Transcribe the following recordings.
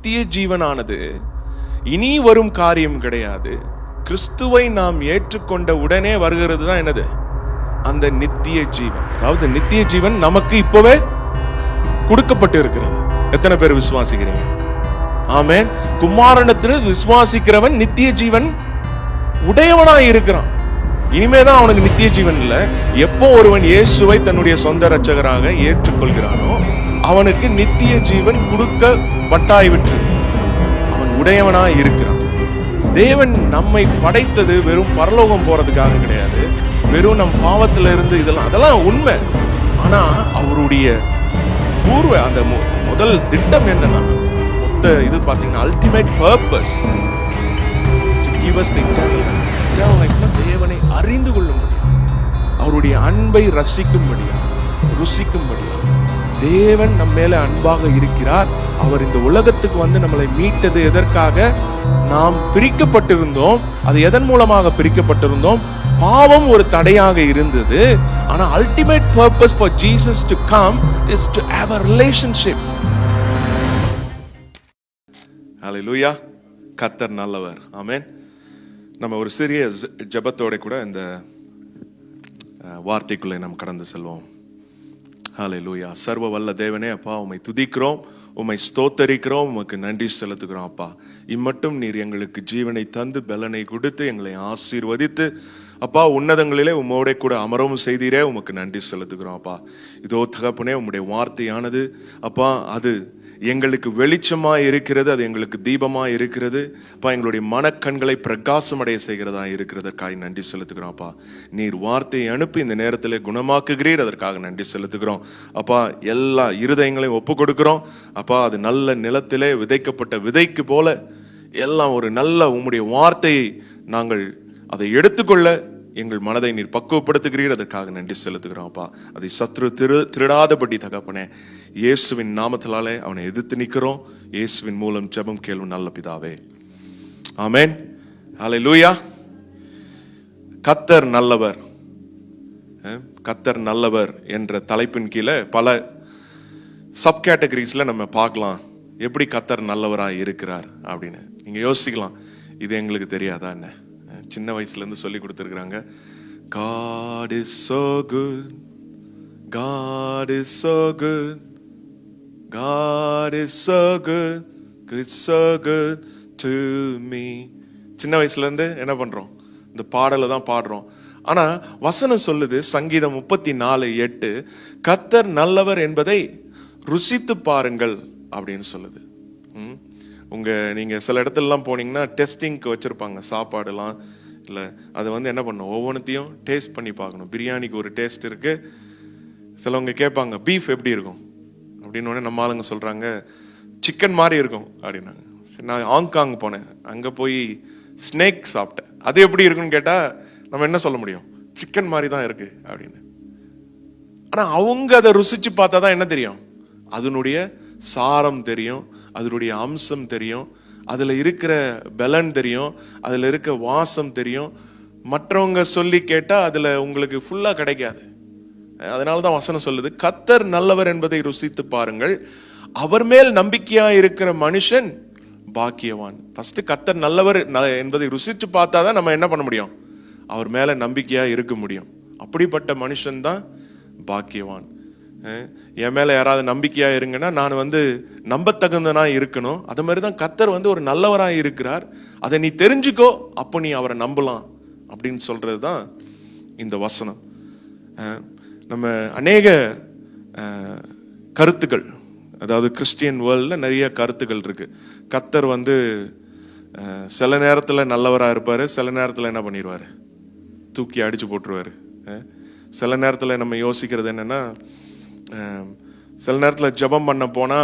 நித்திய ஜீவனானது இனி வரும் காரியம் கிடையாது. கிறிஸ்துவை நாம் ஏற்றுக்கொண்ட உடனே வருகிறது தான் என்னது? அந்த நித்திய ஜீவன். அதாவது நித்திய ஜீவன் நமக்கு இப்பவே கொடுக்கப்பட்டு இருக்கிறது. எத்தனை பேர் விசுவாசிக்கிறீங்க? ஆமென். குமாரனத்தில் விசுவாசிக்கிறவன் நித்திய ஜீவன் உடையவனாய் இருக்கிறான். இனிமேதான் அவனுக்கு நித்திய ஜீவன் இல்ல. எப்போ ஒருவன் இயேசுவை தன்னுடைய சொந்த இரட்சகராக ஏற்றுக்கொள்கிறானோ அவனுக்கு நித்திய ஜீவன் கொடுக்கப்பட்டாய்விட்டு அவன் உடையவனாய் இருக்கிறான். தேவன் நம்மை படைத்தது வெறும் பரலோகம் போறதுக்காக கிடையாது, வெறும் நம் பாவத்துல இருந்து அதெல்லாம் உண்மை. ஆனா அவருடைய பூர்வ அந்த முதல் திட்டம் என்னன்னா, மொத்த இது பாத்தீங்கன்னா ultimate purpose to give us the eternal life. தேவனை அறிந்து கொள்ளும்படியா, அவருடைய அன்பை ரசிக்கும்படியா, ருசிக்கும்படியா தேவன் நம்ம மேல அன்பாக இருக்கிறார். அவர் இந்த உலகத்துக்கு வந்து நம்மளை மீட்டது எதற்காக? நாம் பிரிக்கப்பட்டிருந்தோம். அது எதன் மூலமாக பிரிக்கப்பட்டிருந்தோம்? பாவம் ஒரு தடையாக இருந்தது. ஆனா ultimate purpose for Jesus to come is to have a relationship. ஹல்லேலூயா. கர்த்தர் நல்லவர். ஆமென். நம்ம ஒரு சிறிய ஜெபத்தோட கூட இந்த வார்த்தைக்குள்ளே நாம் கடந்து செல்வோம். ஹல்லேலூயா. சர்வ வல்ல தேவனே, அப்பா உம்மை துதிக்கிறோம், உம்மை ஸ்தோத்தரிக்கிறோம், உமக்கு நன்றி செலுத்துகிறோம். அப்பா இம்மட்டும் நீர் எங்களுக்கு ஜீவனை தந்து பலனை கொடுத்து எங்களை ஆசீர்வதித்து அப்பா உன்னதங்களிலே உம்மோட கூட அமரவும் செய்தீரே, உமக்கு நன்றி செலுத்துகிறோம். அப்பா இதோ தகப்பனே, உம்முடைய வார்த்தையானது அப்பா அது எங்களுக்கு வெளிச்சமா இருக்கிறது, அது எங்களுக்கு தீபமா இருக்கிறது. அப்பா எங்களுடைய மனக்கண்களை பிரகாசமடைய செய்கிறதா இருக்கிறதற்காக நன்றி செலுத்துகிறோம். அப்பா நீர் வார்த்தையை அனுப்பி இந்த நேரத்திலே குணமாக்குகிறீர், அதற்காக நன்றி செலுத்துகிறோம். அப்பா எல்லா இருதயங்களையும் ஒப்பு கொடுக்கிறோம். அப்பா அது நல்ல நிலத்திலே விதைக்கப்பட்ட விதைக்கு போல எல்லாம் ஒரு நல்ல உம்முடைய வார்த்தையை நாங்கள் அதை எடுத்துக்கொள்ள எங்கள் மனதை நீர் பக்குவப்படுத்துகிறீர், அதற்காக நன்றி செலுத்துகிறோம். அப்பா அதை சத்ரு திருடாதபடி தகப்பனே இயேசுவின் நாமத்தினாலே அவனை எதிர்த்து நிற்கிறோம். இயேசுவின் மூலம் ஜெபம் கேளும் நல்ல பிதாவே, ஆமென். ஹல்லேலூயா. கர்த்தர் நல்லவர். கர்த்தர் நல்லவர் என்ற தலைப்பின் கீழே பல சப் கேட்டகரிஸ்ல நம்ம பார்க்கலாம் எப்படி கர்த்தர் நல்லவராக இருக்கிறார் அப்படின்னு. நீங்க யோசிக்கலாம், இது எங்களுக்கு தெரியாதா என்ன? சின்ன வயசுல இருந்து சொல்லி கொடுத்துருக்காங்க. God is so good, God is so good, God is so good, good so good to me. சின்ன வயசுல இருந்து என்ன பண்றோம்? இந்த பாடலை தான் பாடுறோம். ஆனா வசனம் சொல்லுது, சங்கீதம் 34:8, கர்த்தர் நல்லவர் என்பதை ருசித்து பாருங்கள் அப்படின்னு சொல்லுது. நீங்க சில இடத்துலலாம் போனீங்கன்னா டெஸ்டிங்க்கு வச்சிருப்பாங்க சாப்பாடுலாம். இல்லை அதை வந்து என்ன பண்ணும், ஒவ்வொன்றுத்தையும் டேஸ்ட் பண்ணி பார்க்கணும். பிரியாணிக்கு ஒரு டேஸ்ட் இருக்கு. சிலவங்க கேட்பாங்க பீஃப் எப்படி இருக்கும் அப்படின்னு. உடனே நம்ம ஆளுங்க சொல்றாங்க சிக்கன் மாதிரி இருக்கும் அப்படின்னாங்க. நான் ஹாங்காங் போனேன், அங்கே போய் ஸ்னேக் சாப்பிட்டேன். அது எப்படி இருக்குன்னு கேட்டால் நம்ம என்ன சொல்ல முடியும்? சிக்கன் மாதிரி தான் இருக்கு அப்படின்னு. ஆனால் அவங்க அதை ருசிச்சு பார்த்தா தான் என்ன தெரியும்? அதனுடைய சாரம் தெரியும், அதனுடைய அம்சம் தெரியும், அதில் இருக்கிற பலன் தெரியும், அதில் இருக்க வாசம் தெரியும். மற்றவங்க சொல்லி கேட்டால் அதில் உங்களுக்கு ஃபுல்லாக கிடைக்காது. அதனால தான் வசனம் சொல்லுது, கர்த்தர் நல்லவர் என்பதை ருசித்து பாருங்கள், அவர் மேல் நம்பிக்கையா இருக்கிற மனுஷன் பாக்கியவான். ஃபர்ஸ்ட் கர்த்தர் நல்லவர் என்பதை ருசித்து பார்த்தா தான் நம்ம என்ன பண்ண முடியும்? அவர் மேல நம்பிக்கையா இருக்க முடியும். அப்படிப்பட்ட மனுஷன் தான் பாக்கியவான். என் மேல யாராவது நம்பிக்கையா இருங்கன்னா நான் வந்து நம்பத்தகுந்தனா இருக்கணும். அது மாதிரிதான் கர்த்தர் வந்து ஒரு நல்லவராக இருக்கிறார். அதை நீ தெரிஞ்சுக்கோ, அப்போ நீ அவரை நம்பலாம் அப்படின்னு சொல்றதுதான் இந்த வசனம். நம்ம அநேக கருத்துக்கள், அதாவது கிறிஸ்டியன் வேர்ல்ட்ல நிறைய கருத்துக்கள் இருக்கு. கர்த்தர் வந்து சில நேரத்துல நல்லவரா இருப்பாரு, சில நேரத்துல என்ன பண்ணிடுவாரு, தூக்கி அடிச்சு போட்டுருவாரு. சில நேரத்துல நம்ம யோசிக்கிறது என்னன்னா, சில நேரத்துல ஜெபம் பண்ண போனா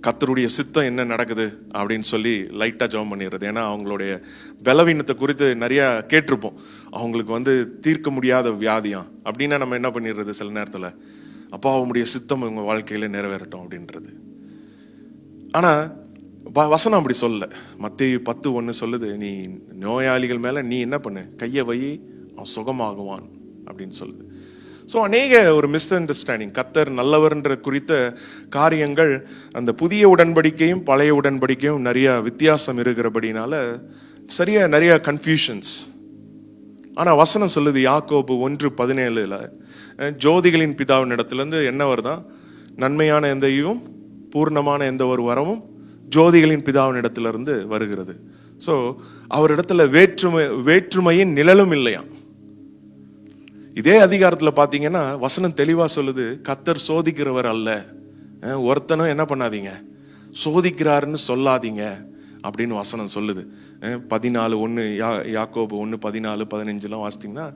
கர்த்தருடைய சித்தம் என்ன நடக்குது அப்படின்னு சொல்லி லைட்டா ஜெபம் பண்ணிடுறது. ஏன்னா அவங்களுடைய பலவீனத்தை குறித்து நிறைய கேட்டிருப்போம். அவங்களுக்கு வந்து தீர்க்க முடியாத வியாதியா அப்படின்னா நம்ம என்ன பண்ணிடுறது சில நேரத்துல, அப்பா அவங்களுடைய சித்தம் உங்க வாழ்க்கையில நிறைவேறட்டும் அப்படின்றது. ஆனா வசனம் அப்படி சொல்ல. மத்தேயு 10:1 சொல்லுது, நீ நோயாளிகள் மேல நீ என்ன பண்ணு, கையை வை, அவன் சுகமாகுவான் அப்படின்னு சொல்லுது. ஸோ அநேக ஒரு மிஸ் அண்டர்ஸ்டாண்டிங் கர்த்தர் நல்லவர்ன்ற குறித்த காரியங்கள் அந்த புதிய உடன்படிக்கையும் பழைய உடன்படிக்கையும் நிறைய வித்தியாசம் இருக்கிறபடினால சரியா நிறைய கன்ஃபியூஷன்ஸ். ஆனா வசனம் சொல்லுது யாக்கோபு 1:17 ஜோதிகளின் பிதாவின் இடத்துலேருந்து என்ன வருதான், நன்மையான எந்த ஈவும் பூர்ணமான எந்த ஒரு வரமும் ஜோதிகளின் பிதாவின் இடத்திலிருந்து வருகிறது. ஸோ அவரிடத்துல வேற்றுமையின் நிழலும் இல்லையா. இதே அதிகாரத்தில் பார்த்தீங்கன்னா வசனம் தெளிவா சொல்லுது, கர்த்தர் சோதிக்கிறவர் அல்ல, ஒருத்தனும் என்ன பண்ணாதீங்க சோதிக்கிறாருன்னு சொல்லாதீங்க அப்படின்னு வசனம் சொல்லுது. 14:1 யாக்கோபு 1:14-15 வாசித்தீங்கன்னா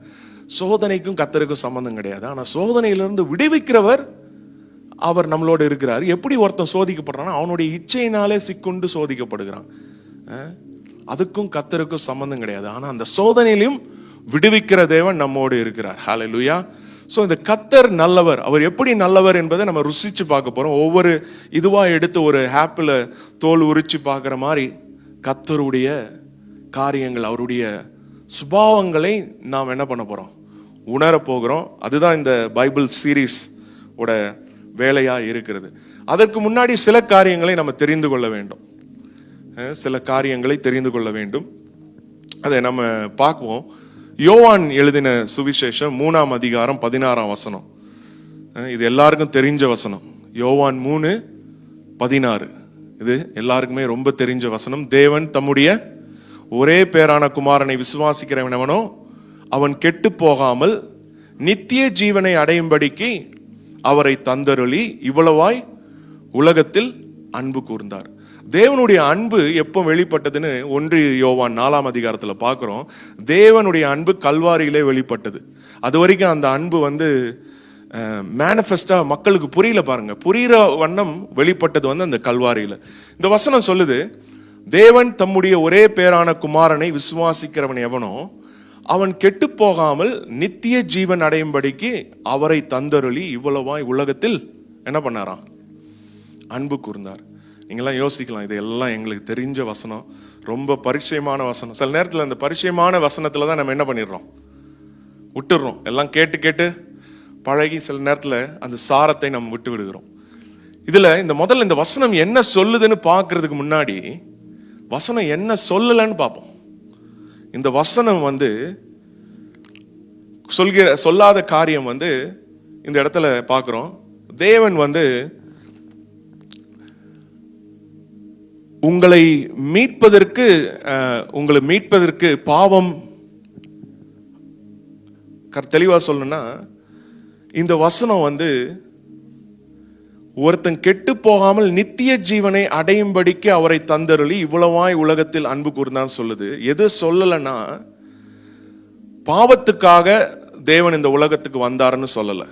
சோதனைக்கும் கர்த்தருக்கும் சம்பந்தம் கிடையாது. ஆனா சோதனையிலிருந்து விடுவிக்கிறவர் அவர் நம்மளோட இருக்கிறார். எப்படி ஒருத்தன் சோதிக்கப்படுறான்னா அவனுடைய இச்சையினாலே சிக்குண்டு சோதிக்கப்படுகிறான். அதுக்கும் கர்த்தருக்கும் சம்பந்தம் கிடையாது. ஆனா அந்த சோதனையிலும் விடுவிக்கிற தேவன் நம்மோடு இருக்கிறார். ஹல்லேலூயா. ஸோ இந்த கர்த்தர் நல்லவர். அவர் எப்படி நல்லவர் என்பதை நம்ம ருசிச்சு பார்க்க போறோம். ஒவ்வொரு இதுவா எடுத்து ஒரு ஆப்பிள் தோல் உரிச்சு பார்க்குற மாதிரி கர்த்தருடைய காரியங்கள், அவருடைய சுபாவங்களை நாம் என்ன பண்ண போறோம், உணர போகிறோம். அதுதான் இந்த பைபிள் சீரீஸ் ஓட வேலையா இருக்கிறது. அதற்கு முன்னாடி சில காரியங்களை நம்ம தெரிந்து கொள்ள வேண்டும். சில காரியங்களை தெரிந்து கொள்ள வேண்டும். அதை நம்ம பார்க்குவோம். யோவான் எழுதின சுவிசேஷம் 3:16 இது எல்லாருக்கும் தெரிஞ்ச வசனம். யோவான் 3:16 இது எல்லாருக்குமே ரொம்ப தெரிஞ்ச வசனம். தேவன் தம்முடைய ஒரே பேரான குமாரனை விசுவாசிக்கிறவனவனோ அவன் கெட்டு போகாமல் நித்திய ஜீவனை அடையும்படிக்கு அவரை தந்தருளி இவ்வளவாய் உலகத்தில் அன்பு கூர்ந்தார். தேவனுடைய அன்பு எப்போ வெளிப்பட்டதுன்னு 1 யோவான் 4 பார்க்கிறோம். தேவனுடைய அன்பு கல்வாரியிலே வெளிப்பட்டது. அது வரைக்கும் அந்த அன்பு மேனிஃபெஸ்டா மக்களுக்கு புரியல. பாருங்க, புரிகிற வண்ணம் வெளிப்பட்டது அந்த கல்வாரியில. இந்த வசனம் சொல்லுது, தேவன் தம்முடைய ஒரே பேரான குமாரனை விசுவாசிக்கிறவன் எவனோ அவன் கெட்டு போகாமல் நித்திய ஜீவன் அடையும்படிக்கு அவரை தந்தருளி இவ்வளவாய் உலகத்தில் என்ன பண்ணாராம், அன்பு கூர்ந்தார். நீங்களாம் யோசிக்கலாம், இதெல்லாம் எங்களுக்கு தெரிஞ்ச வசனம், ரொம்ப பரிச்சயமான வசனம். சில நேரத்தில் அந்த பரிச்சயமான வசனத்துல தான் நம்ம என்ன பண்ணிடுறோம், விட்டுடுறோம். எல்லாம் கேட்டு கேட்டு பழகி சில நேரத்தில் அந்த சாரத்தை நம்ம விட்டு விடுகிறோம். இதுல முதல்ல இந்த வசனம் என்ன சொல்லுதுன்னு பார்க்கறதுக்கு முன்னாடி வசனம் என்ன சொல்லலன்னு பார்ப்போம். இந்த வசனம் சொல்லாத காரியம் இந்த இடத்துல பார்க்கிறோம். தேவன் உங்களை மீட்பதற்கு பாவம் தெளிவா சொல்லணும்னா இந்த வசனம் ஒருத்தன் கெட்டு போகாமல் நித்திய ஜீவனை அடையும்படிக்கு அவரை தந்தருளி இவ்வளவாய் உலகத்தில் அன்பு கூர்ந்தான்னு சொல்லுது. எது சொல்லலைன்னா பாவத்துக்காக தேவன் இந்த உலகத்துக்கு வந்தாருன்னு சொல்லல.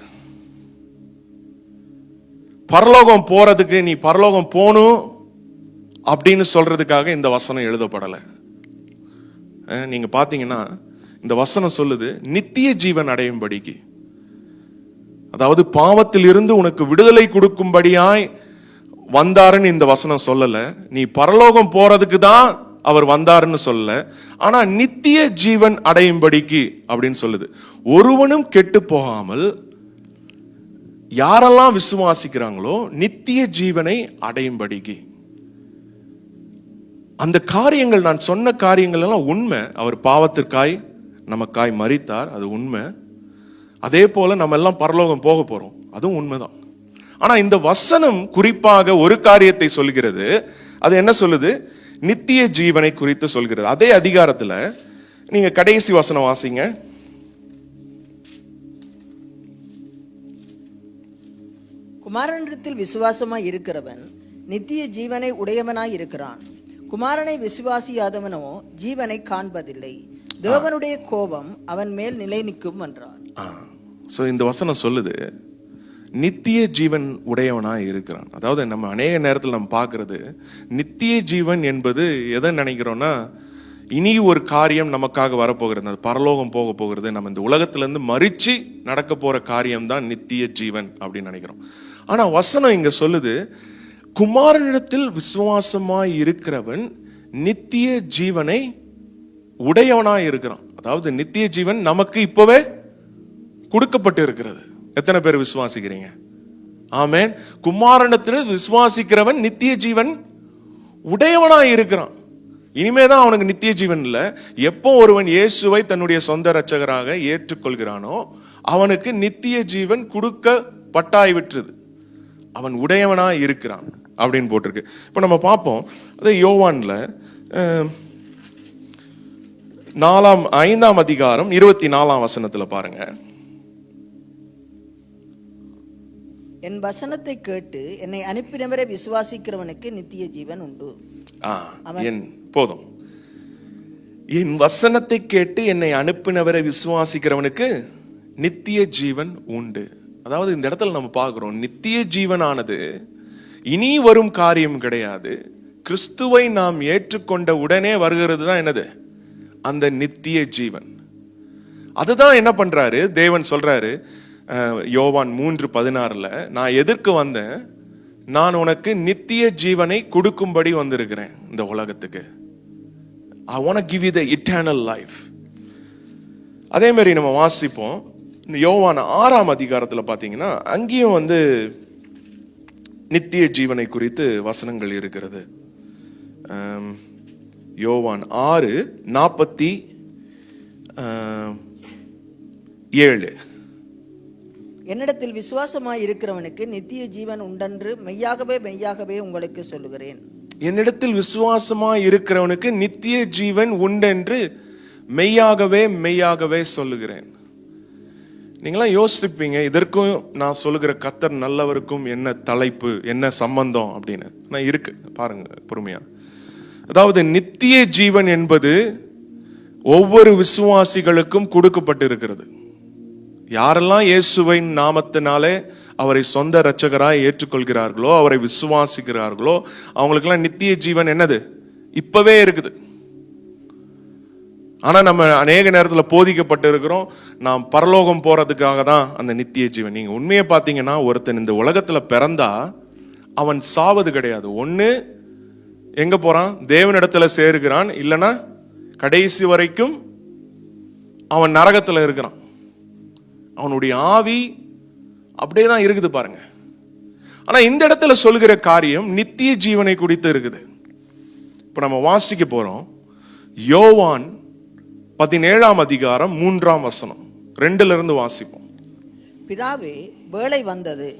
பரலோகம் போறதுக்கு நீ பரலோகம் போகணும் அப்படின்னு சொல்றதுக்காக இந்த வசனம் எழுதப்படலை. நீங்க பாத்தீங்கன்னா இந்த வசனம் சொல்லுது நித்திய ஜீவன் அடையும்படிக்கு, அதாவது பாவத்தில் இருந்து உனக்கு விடுதலை கொடுக்கும்படியாய் வந்தாருன்னு இந்த வசனம் சொல்லல. நீ பரலோகம் போறதுக்கு தான் அவர் வந்தாருன்னு சொல்லல, ஆனா நித்திய ஜீவன் அடையும்படிக்கு அப்படின்னு சொல்லுது. ஒருவனும் கெட்டு போகாமல் யாரெல்லாம் விசுவாசிக்கிறாங்களோ நித்திய ஜீவனை அடையும்படிக்கு. அந்த காரியங்கள், நான் சொன்ன காரியங்கள் எல்லாம் உண்மை. அவர் பாவத்திற்காய் நமக்காய் மரித்தார், அது உண்மை. அதே போல நம்ம எல்லாம் பரலோகம் போக போறோம், அதுவும் உண்மைதான். ஆனா இந்த வசனம் குறிப்பாக ஒரு காரியத்தை சொல்கிறது. அது என்ன சொல்லுது? நித்திய ஜீவனை குறித்து சொல்கிறது. அதே அதிகாரத்துல நீங்க கடைசி வசனம் வாசிங்க. குமாரனிடத்தில் விசுவாசமாய் இருக்கிறவன் நித்திய ஜீவனை உடையவனாய் இருக்கிறான். குமாரனை விசுவாசியாதவனோ ஜீவனை காண்பதில்லை, தேவனுடைய கோபம் அவன் மேல் நிலை நிற்கும் என்றான். இந்த வசனம் சொல்லுது நித்திய ஜீவன் உடையவனா இருக்கிறான். அதாவது நம்ம அநேக நேரத்தில் நம்ம பார்க்கறது நித்திய ஜீவன் என்பது எதை நினைக்கிறோம்னா, இனி ஒரு காரியம் நமக்காக வரப்போகிறது, அது பரலோகம் போக போகிறது, நம்ம இந்த உலகத்திலிருந்து மறிச்சு நடக்க போற காரியம் தான் நித்திய ஜீவன் அப்படின்னு நினைக்கிறோம். ஆனா வசனம் இங்க சொல்லுது, குமாரனிடத்தில் விசுவாசமாய் இருக்கிறவன் நித்திய ஜீவனை உடையவனாய் இருக்கிறான். அதாவது நித்திய ஜீவன் நமக்கு இப்பவே கொடுக்கப்பட்டு இருக்கிறது. எத்தனை பேர் விசுவாசிக்கிறீங்க? ஆமென். குமாரனிடத்தில் விசுவாசிக்கிறவன் நித்திய ஜீவன் உடையவனாய் இருக்கிறான். இனிமேதான் அவனுக்கு நித்திய ஜீவன் இல்ல. எப்போ ஒருவன் இயேசுவை தன்னுடைய சொந்த இரட்சகராக ஏற்றுக்கொள்கிறானோ அவனுக்கு நித்திய ஜீவன் கொடுக்கப்பட்டாய் விட்டது. அவன் உடையவனாய் இருக்கிறான் அப்படின்னு போட்டிருக்கு. இப்ப நம்ம பார்ப்போம். அதே யோவான்ல 5ஆம் அதிகாரம் 24ஆம் வசனத்துல பாருங்க. என் வசனத்தை கேட்டு என்னை அனுப்பினவரை விசுவாசிக்கிறவனுக்கு நித்திய ஜீவன் உண்டு. போதும். என் வசனத்தை கேட்டு என்னை அனுப்பினவரை விசுவாசிக்கிறவனுக்கு நித்திய ஜீவன் உண்டு. அதாவது இந்த இடத்துல நம்ம பார்க்கிறோம், நித்திய ஜீவனானது இனி வரும் காரியம் கிடையாது. கிறிஸ்துவை நாம் ஏற்றுக்கொண்ட உடனே வருகிறது தான் என்னது? அந்த நித்திய ஜீவன். அதுதான் என்ன பண்றாரு தேவன் சொல்றாரு யோவான் 3:16, நான் எதற்கு வந்தேன்? நான் உனக்கு நித்திய ஜீவனை கொடுக்கும்படி வந்திருக்கிறேன் இந்த உலகத்துக்கு. I want to give you the eternal life. அதே மாதிரி நம்ம வாசிப்போம் யோவான் 6ஆம் அதிகாரத்துல பாத்தீங்கன்னா அங்கேயும் நித்திய ஜீவனை குறித்து வசனங்கள் இருக்கிறது. யோவான் 6:47, என்னிடத்தில் விசுவாசமாய் இருக்கிறவனுக்கு நித்திய ஜீவன் உண்டென்று மெய்யாகவே மெய்யாகவே உங்களுக்கு சொல்லுகிறேன். என்னிடத்தில் விசுவாசமாய் இருக்கிறவனுக்கு நித்திய ஜீவன் உண்டென்று மெய்யாகவே மெய்யாகவே சொல்லுகிறேன். நீங்களாம் யோசிப்பீங்க, இதற்கும் நான் சொல்லுகிற கர்த்தர் நல்லவருக்கும் என்ன தலைப்பு, என்ன சம்பந்தம் அப்படின்னு. நான் இருக்கு பாருங்க பொறுமையா. அதாவது நித்திய ஜீவன் என்பது ஒவ்வொரு விசுவாசிகளுக்கும் கொடுக்கப்பட்டிருக்கிறது. யாரெல்லாம் இயேசுவின் நாமத்தினாலே அவரை சொந்த இரட்சகராய் ஏற்றுக்கொள்கிறார்களோ, அவரை விசுவாசிக்கிறார்களோ, அவங்களுக்கெல்லாம் நித்திய ஜீவன் என்னது? இப்பவே இருக்குது. ஆனா நம்ம அநேக நேரத்தில் போதிக்கப்பட்டு இருக்கிறோம், நாம் பரலோகம் போறதுக்காக தான் அந்த நித்திய ஜீவன். நீங்க உண்மையை பார்த்தீங்கன்னா, ஒருத்தன் இந்த உலகத்துல பிறந்தா அவன் சாவது கிடையாது. ஒண்ணு எங்க போறான்? தேவனிடத்துல சேருகிறான், இல்லைன்னா கடைசி வரைக்கும் அவன் நரகத்துல இருக்கிறான். அவனுடைய ஆவி அப்படியே தான் இருக்குது பாருங்க. ஆனா இந்த இடத்துல சொல்கிற காரியம் நித்திய ஜீவனை குறித்து இருக்குது. இப்ப நம்ம வாசிக்க போறோம் யோவான் 17ஆம் அதிகாரம் 3ஆம் வசனம் 2 வாசிப்போம். பிதாவே, வேளை வந்தது,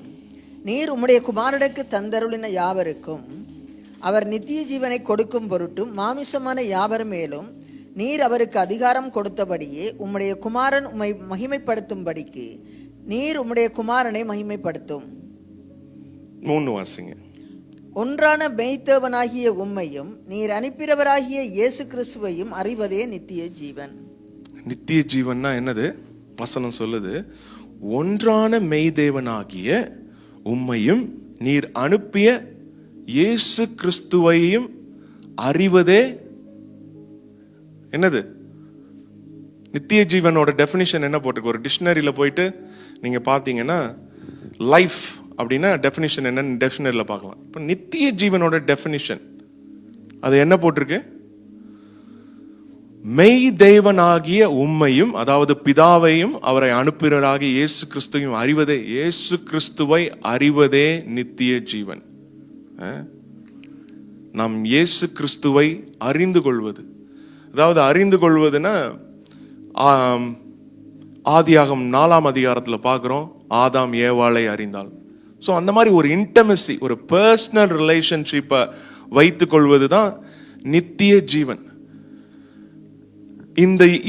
நீர் உம்முடைய குமாரனுக்கு தந்தருளின யாவருக்கும் அவர் நித்திய ஜீவனை கொடுக்கும் பொருட்டும் மாமிசமான யாவர் மேலும் நீர் அவருக்கு அதிகாரம் கொடுத்தபடியே உம்முடைய குமாரன் உம்மை மகிமைப்படுத்தும்படிக்கு நீர் உம்முடைய குமாரனை மகிமைப்படுத்தும். 3 வாசிங்க. ஒன்றான மெய்த்தேவனாகிய உம்மையும் நீர் அனுப்பினவராகிய இயேசு கிறிஸ்துவையும் அறிவதே நித்திய ஜீவன். நித்திய ஜீவன்னா என்னது? வசனம் சொல்லுது, ஒன்றான மெய்தேவனாகிய உம்மையும் நீர் அனுப்பிய இயேசு கிறிஸ்துவையும் அறிவதே என்னது? நித்திய ஜீவனோட டெஃபினிஷன் என்ன போட்டிருக்கு? ஒரு டிக்ஷனரியில போயிட்டு நீங்க பாத்தீங்கன்னா லைஃப் அப்படின்னா டெஃபினிஷன் என்னன்னு டிக்ஷனரியில பார்க்கலாம். இப்போ நித்திய ஜீவனோட டெஃபினிஷன் அது என்ன போட்டிருக்கு? மெய் தேவனாகிய உம்மையும், அதாவது பிதாவையும் அவரை அனுப்பினராகிய இயேசு கிறிஸ்துவையும் அறிவதே, இயேசு கிறிஸ்துவை அறிவதே நித்திய ஜீவன். நாம் இயேசு கிறிஸ்துவை அறிந்து கொள்வது, அதாவது அறிந்து கொள்வதுன்னா ஆதியாகமம் 4ஆம் அதிகாரத்துல பார்க்கிறோம், ஆதாம் ஏவாளை அறிந்தாள். ஸோ அந்த மாதிரி ஒரு இன்டமசி, ஒரு பர்சனல் ரிலேஷன்ஷிப்பை வைத்துக் கொள்வதுதான் நித்திய ஜீவன்.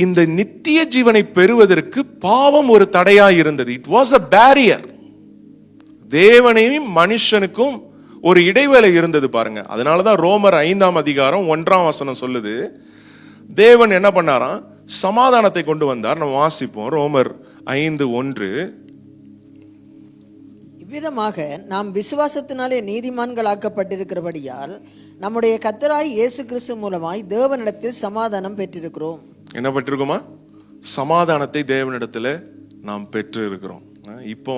இந்த நித்திய ஜீவனை பெறுவதற்கு பாவம் ஒரு தடையா இருந்தது. It was a barrier. தேவனையும் மனுஷனுக்கும் ஒரு இடைவேளை இருந்தது பாருங்க. அதனாலதான் ரோமர் 5ஆம் அதிகாரம் 1ஆம் வசனம் சொல்லுது, தேவன் என்ன பண்ணாராம்? சமாதானத்தை கொண்டு வந்தார். நம்ம வாசிப்போம் ரோமர் 5:1. இவ்விதமாக நாம் விசுவாசத்தினாலே நீதிமான்களாக்கப்பட்டிருக்கிறபடியால் நம்முடைய கர்த்தராய் இயேசு கிறிஸ்து மூலமாய் தேவனிடத்தில் சமாதானம் பெற்றிருக்கிறோம். என்ன பெற்றிருக்கோமா? சமாதானத்தை தேவனிடத்துல நாம் பெற்று இருக்கிறோம். இப்போ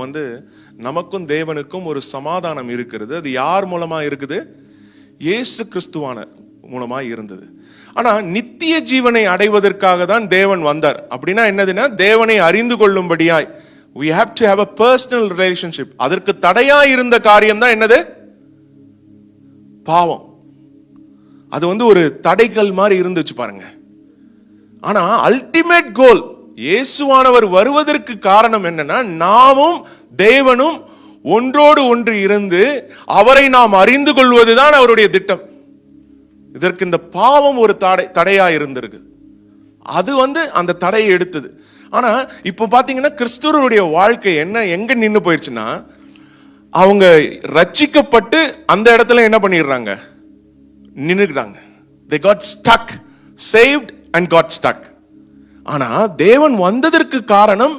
நமக்கும் தேவனுக்கும் ஒரு சமாதானம் இருக்கிறது. அது யார் மூலமா இருக்குது? இயேசு கிறிஸ்துவான மூலமா இருந்தது. ஆனா நித்திய ஜீவனை அடைவதற்காக தான் தேவன் வந்தார். அப்படின்னா என்னதுன்னா, தேவனை அறிந்து கொள்ளும்படியாய் we have to have a personal relationship. அதற்கு தடையா இருந்த காரியம் தான் என்னது? பாவம். அது ஒரு தடைகள் மாதிரி இருந்துச்சு பாருங்க. ஆனா அல்டிமேட் கோல், இயேசுவானவர் வருவதற்கு காரணம் என்னன்னா, நாமும் தேவனும் ஒன்றோடு ஒன்று இருந்து அவரை நாம் அறிந்து கொள்வதுதான் அவருடைய திட்டம். இதற்கு இந்த பாவம் ஒரு தடையா இருந்திருக்கு. அது அந்த தடையை எடுத்தது. ஆனா இப்ப பாத்தீங்கன்னா கிறிஸ்துவருடைய வாழ்க்கை எங்க நின்னு போயிருச்சுன்னா, அவங்க ரட்சிக்கப்பட்டு அந்த இடத்துல என்ன பண்ணிடுறாங்க? நின்னுக்கிறாங்க. They got stuck, saved and got stuck. ஆனா தேவன் வந்ததற்கு காரணம்,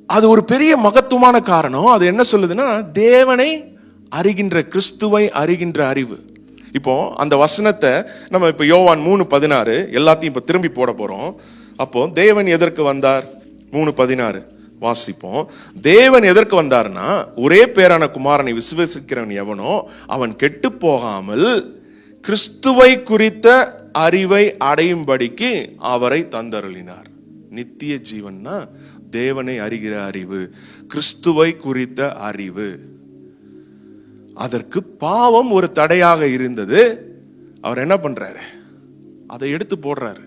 அது ஒரு பெரிய மகத்துவமான காரணம். அது என்ன சொல்லுதுன்னா, தேவனை அறிகின்ற, கிறிஸ்துவை அறிகின்ற அறிவு. இப்போ அந்த வசனத்தை நம்ம இப்ப யோவான் 3:16 எல்லாத்தையும் இப்ப திரும்பி போட போறோம். அப்போ தேவன் எதற்கு வந்தார்? 3:16 வாசிப்போம். தேவன் எதற்கு வந்தார்னா, ஒரே பேரான குமாரனை விசுவாசிக்கிறவன் எவனோ அவன் கெட்டு போகாமல் கிறிஸ்துவை குறித்த அறிவை அடையும்படிக்கு அவரை தந்தருளினார். நித்திய ஜீவன்னா தேவனை அறிகிற அறிவு, கிறிஸ்துவை குறித்த அறிவு. அதற்கு பாவம் ஒரு தடையாக இருந்தது. அவர் என்ன பண்றாரு? அதை எடுத்து போடுறாரு.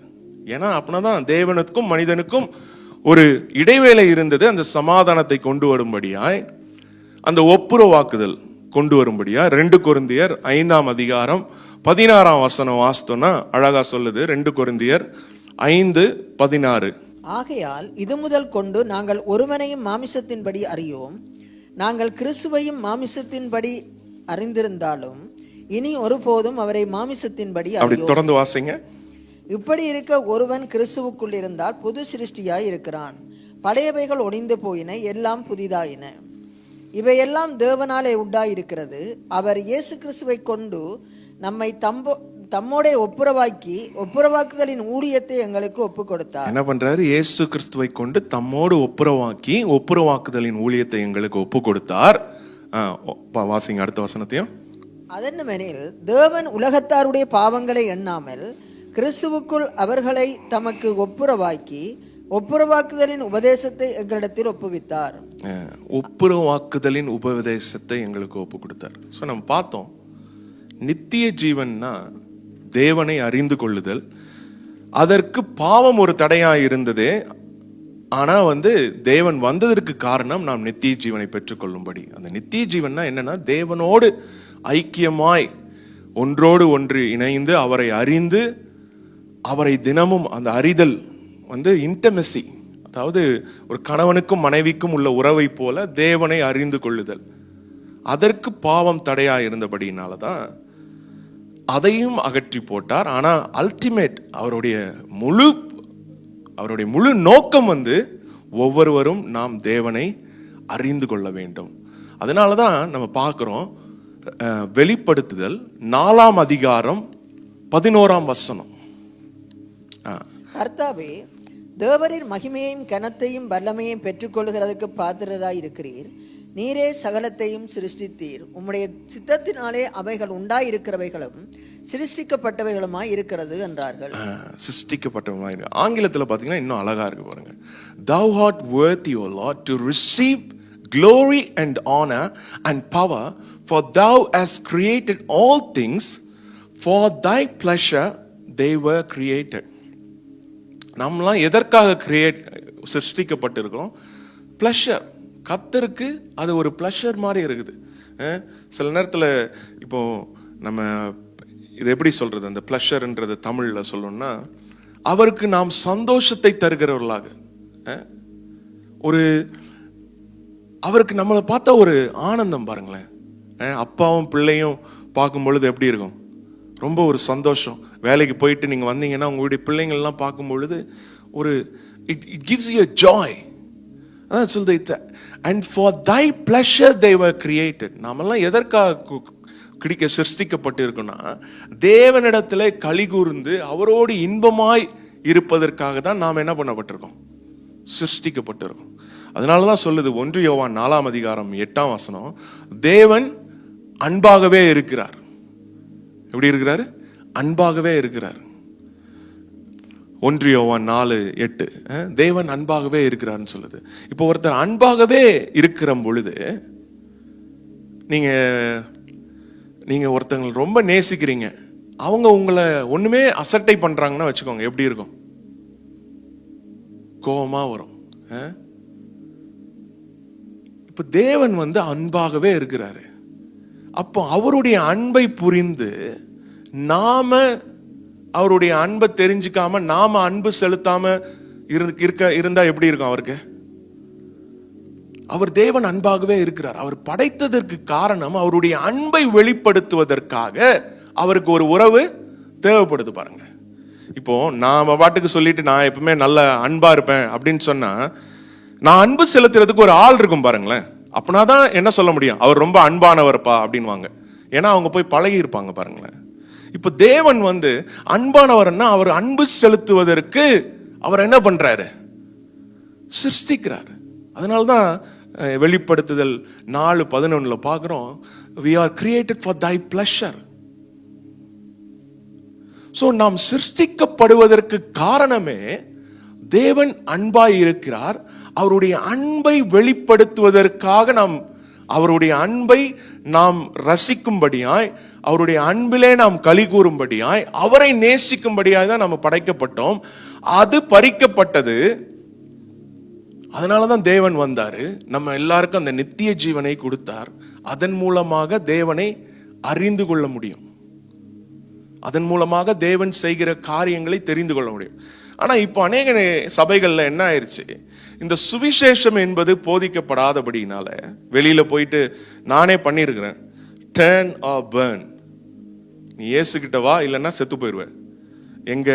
ஏன்னா அப்படின்னாதான் தேவனுக்கும் மனிதனுக்கும் ஒரு இடைவேளை இருந்தது. அந்த சமாதானத்தை கொண்டு வரும்படியாய், அந்த ஒப்புரவாக்குதல் கொண்டு வரும்படியா 2 கொரிந்தியர் 5:16 வாசித்தோம்னா அழகா சொல்லுது. 2 கொரிந்தியர் 5:16. ஆகையால் இது முதல் கொண்டு நாங்கள் ஒருவனையும் மாமிசத்தின்படி அறியோம். நாங்கள் கிறிஸ்துவையும் மாமிசத்தின்படி அறிந்திருந்தாலும் இனி ஒருபோதும் அவரை மாமிசத்தின்படி அறியோம். தொடர்ந்து வாசிங்க. இப்படி இருக்க ஒருவன் கிறிஸ்துவுக்குள் இருந்தால் புது சிருஷ்டியாய் இருக்கிறான். பழையவைகள் ஒழிந்து போயின, எல்லாம் புதிதாயின. இவையெல்லாம் தேவனாலே உண்டாயிருக்கிறது. அவர் இயேசு கிறிஸ்துவை கொண்டு நம்மை தம்மோட ஒப்புரவாக்குதலின் ஊழியத்தை எங்களுக்கு ஒப்பு கொடுத்தார். என்ன பண்றாரு? இயேசு கிறிஸ்துவை கொண்டு தம்மோடு ஒப்புரவாக்குதலின் ஊழியத்தை எங்களுக்கு ஒப்பு கொடுத்தார். வாசிங்க அடுத்த வசனத்தையும். அதென்னமெனில் தேவன் உலகத்தாருடைய பாவங்களை எண்ணாமல் கிறிஸ்துவுக்குள் அவர்களை தமக்கு ஒப்புரவாக்குதலின் உபதேசத்தை எங்களிடத்தில் ஒப்புவித்தார். ஒப்புரவாக்குதலின் உபதேசத்தை எங்களுக்கு ஒப்பு கொடுத்தார். சோ நம்ம பார்த்தோம், நித்திய ஜீவன்னா தேவனை அறிந்து கொள்ளுதல். அதற்கு பாவம் ஒரு தடையா இருந்தது. ஆனா தேவன் வந்ததற்கு காரணம் நாம் நித்திய ஜீவனை பெற்றுக்கொள்ளும்படி. அந்த நித்திய ஜீவன்னா என்னன்னா, தேவனோடு ஐக்கியமாய் ஒன்றோடு ஒன்று இணைந்து அவரை அறிந்து அவரை தினமும் அந்த அறிதல் இன்டமெசி, அதாவது ஒரு கணவனுக்கும் மனைவிக்கும் உள்ள உறவை போல தேவனை அறிந்து கொள்ளுதல். அதற்கு பாவம் தடையா இருந்தபடினாலதான் அதையும் அகற்றி போட்டார். ஆனா அல்டிமேட் அவருடைய முழு நோக்கம் ஒவ்வொருவரும் நாம் தேவனை அறிந்து கொள்ள வேண்டும். அதனாலதான் நம்ம பார்க்கிறோம், வெளிப்படுத்துதல் 4:11. கர்த்தாவே, தேவரீர் மகிமையையும் கனத்தையும் வல்லமையையும் பெற்றுக்கொள்கிறதுக்கு பாத்திரராய் இருக்கிறீர். நீரே சகலத்தையும் சிருஷ்டித்தீர். உம்முடைய சித்தத்தினாலே அவைகள் உண்டாயிருக்கிறவைகளும் சிருஷ்டிக்கப்பட்டவைகளுமாய் இருக்கிறது என்றார்கள். சிருஷ்டிக்கப்பட்டவமாய். ஆங்கிலத்தில் பார்த்தீங்கன்னா இன்னும் அழகா இருக்கு பாருங்க. Thou art worthy, O Lord, to receive glory and honor and power, for thou hast created all things, for thy pleasure they were created. நம்மலாம் எதற்காக சிருஷ்டிக்கப்பட்டிருக்கிறோம்? பிளஷர். கர்த்தருக்கு அது ஒரு பிளஷர் மாதிரி இருக்குது. சில நேரத்தில் இப்போ நம்ம இது எப்படி சொல்றது, அந்த பிளஷர்ன்றது தமிழ்ல சொல்லணும்னா, அவருக்கு நாம் சந்தோஷத்தை தருகிறவர்களாக, அவருக்கு நம்மளை பார்த்தா ஒரு ஆனந்தம் பாருங்களேன். அப்பாவும் பிள்ளையும் பார்க்கும் பொழுது எப்படி இருக்கும்? ரொம்ப ஒரு சந்தோஷம். வேலைக்கு போயிட்டு நீங்க வந்தீங்கன்னா உங்களுடைய பிள்ளைங்கள்லாம் பார்க்கும் பொழுது ஒரு இட் கிவ்ஸ் யூ ஜாய். அதான் சொல்லுது, and for thy pleasure they were created. நாமெல்லாம் எதற்காக சிருஷ்டிக்கப்பட்டு இருக்குன்னா, தேவனிடத்துல களி கூர்ந்து அவரோடு இன்பமாய் இருப்பதற்காக தான் நாம் என்ன பண்ணப்பட்டிருக்கோம்? சிருஷ்டிக்கப்பட்டிருக்கோம். அதனாலதான் சொல்லுது 1 யோவான் 4:8, தேவன் அன்பாகவே இருக்கிறார். எப்படி இருக்கிறாரு? அன்பாகவே இருக்கிறார். 1 யோவான் 4:8 தேவன் அன்பாகவே இருக்கிறார்னு சொல்லுது. இப்போ ஒருத்தர் அன்பாகவே இருக்கிற பொழுது நீங்க ஒருத்தங்களை ரொம்ப நேசிக்கிறீங்க, அவங்க உங்களை ஒண்ணுமே அசட்டை பண்றாங்கன்னா வச்சுக்கோங்க, எப்படி இருக்கும்? கோபமா வரும். இப்ப தேவன் அன்பாகவே இருக்கிறாரு. அப்போ அவருடைய அன்பை புரிந்து நாம அவருடைய அன்பை தெரிஞ்சுக்காம நாம அன்பு செலுத்தாம இருந்தா எப்படி இருக்கும் அவருக்கு? அவர் தேவன் அன்பாகவே இருக்கிறார். அவர் படைத்ததற்கு காரணம் அவருடைய அன்பை வெளிப்படுத்துவதற்காக அவருக்கு ஒரு உறவு தேவைப்படுது பாருங்க. இப்போ நான் பாட்டுக்கு சொல்லிட்டு நான் எப்பவுமே நல்ல அன்பா இருப்பேன் அப்படின்னு சொன்னா, நான் அன்பு செலுத்துறதுக்கு ஒரு ஆள் இருக்கும் பாருங்களேன். அப்படின்னாதான் என்ன சொல்ல முடியும், அவர் ரொம்ப அன்பானவர்ப்பா அப்படின்வாங்க. ஏன்னா அவங்க போய் பழகி இருப்பாங்க பாருங்களேன். இப்ப தேவன் அன்பானவர்னா அவர் அன்பு செலுத்துவதற்கு அவர் என்ன பண்றாரு? சிருஷ்டிக்கிறார். அதனால்தான் வெளிப்படுத்துதல் 4:11 பார்க்கிறோம், we are created for thy pleasure. So நாம் சிருஷ்டிக்கப்படுவதற்கு காரணமே தேவன் அன்பாய் இருக்கிறார். அவருடைய அன்பை வெளிப்படுத்துவதற்காக அவருடைய அன்பை நாம் ரசிக்கும்படியாய், அவருடைய அன்பிலே நாம் களி கூறும்படியாய், அவரை நேசிக்கும்படியாய் தான் நாம் படைக்கப்பட்டோம். அது பறிக்கப்பட்டது. அதனாலதான் தேவன் வந்தாரு, நம்ம எல்லாருக்கும் அந்த நித்திய ஜீவனை கொடுத்தார். அதன் மூலமாக தேவனை அறிந்து கொள்ள முடியும். அதன் மூலமாக தேவன் செய்கிற காரியங்களை தெரிந்து கொள்ள முடியும். ஆனா இப்போ அநேக சபைகள்ல என்ன ஆயிடுச்சு, இந்த சுவிசேஷம் என்பது போதிக்கப்படாதபடினால வெளியில போயிட்டு நானே பண்ணிருக்கிறேன், டர்ன் ஆர் பர்ன், நீ இயேசுகிட்ட வா இல்லைன்னா செத்து போயிடுவேன். எங்க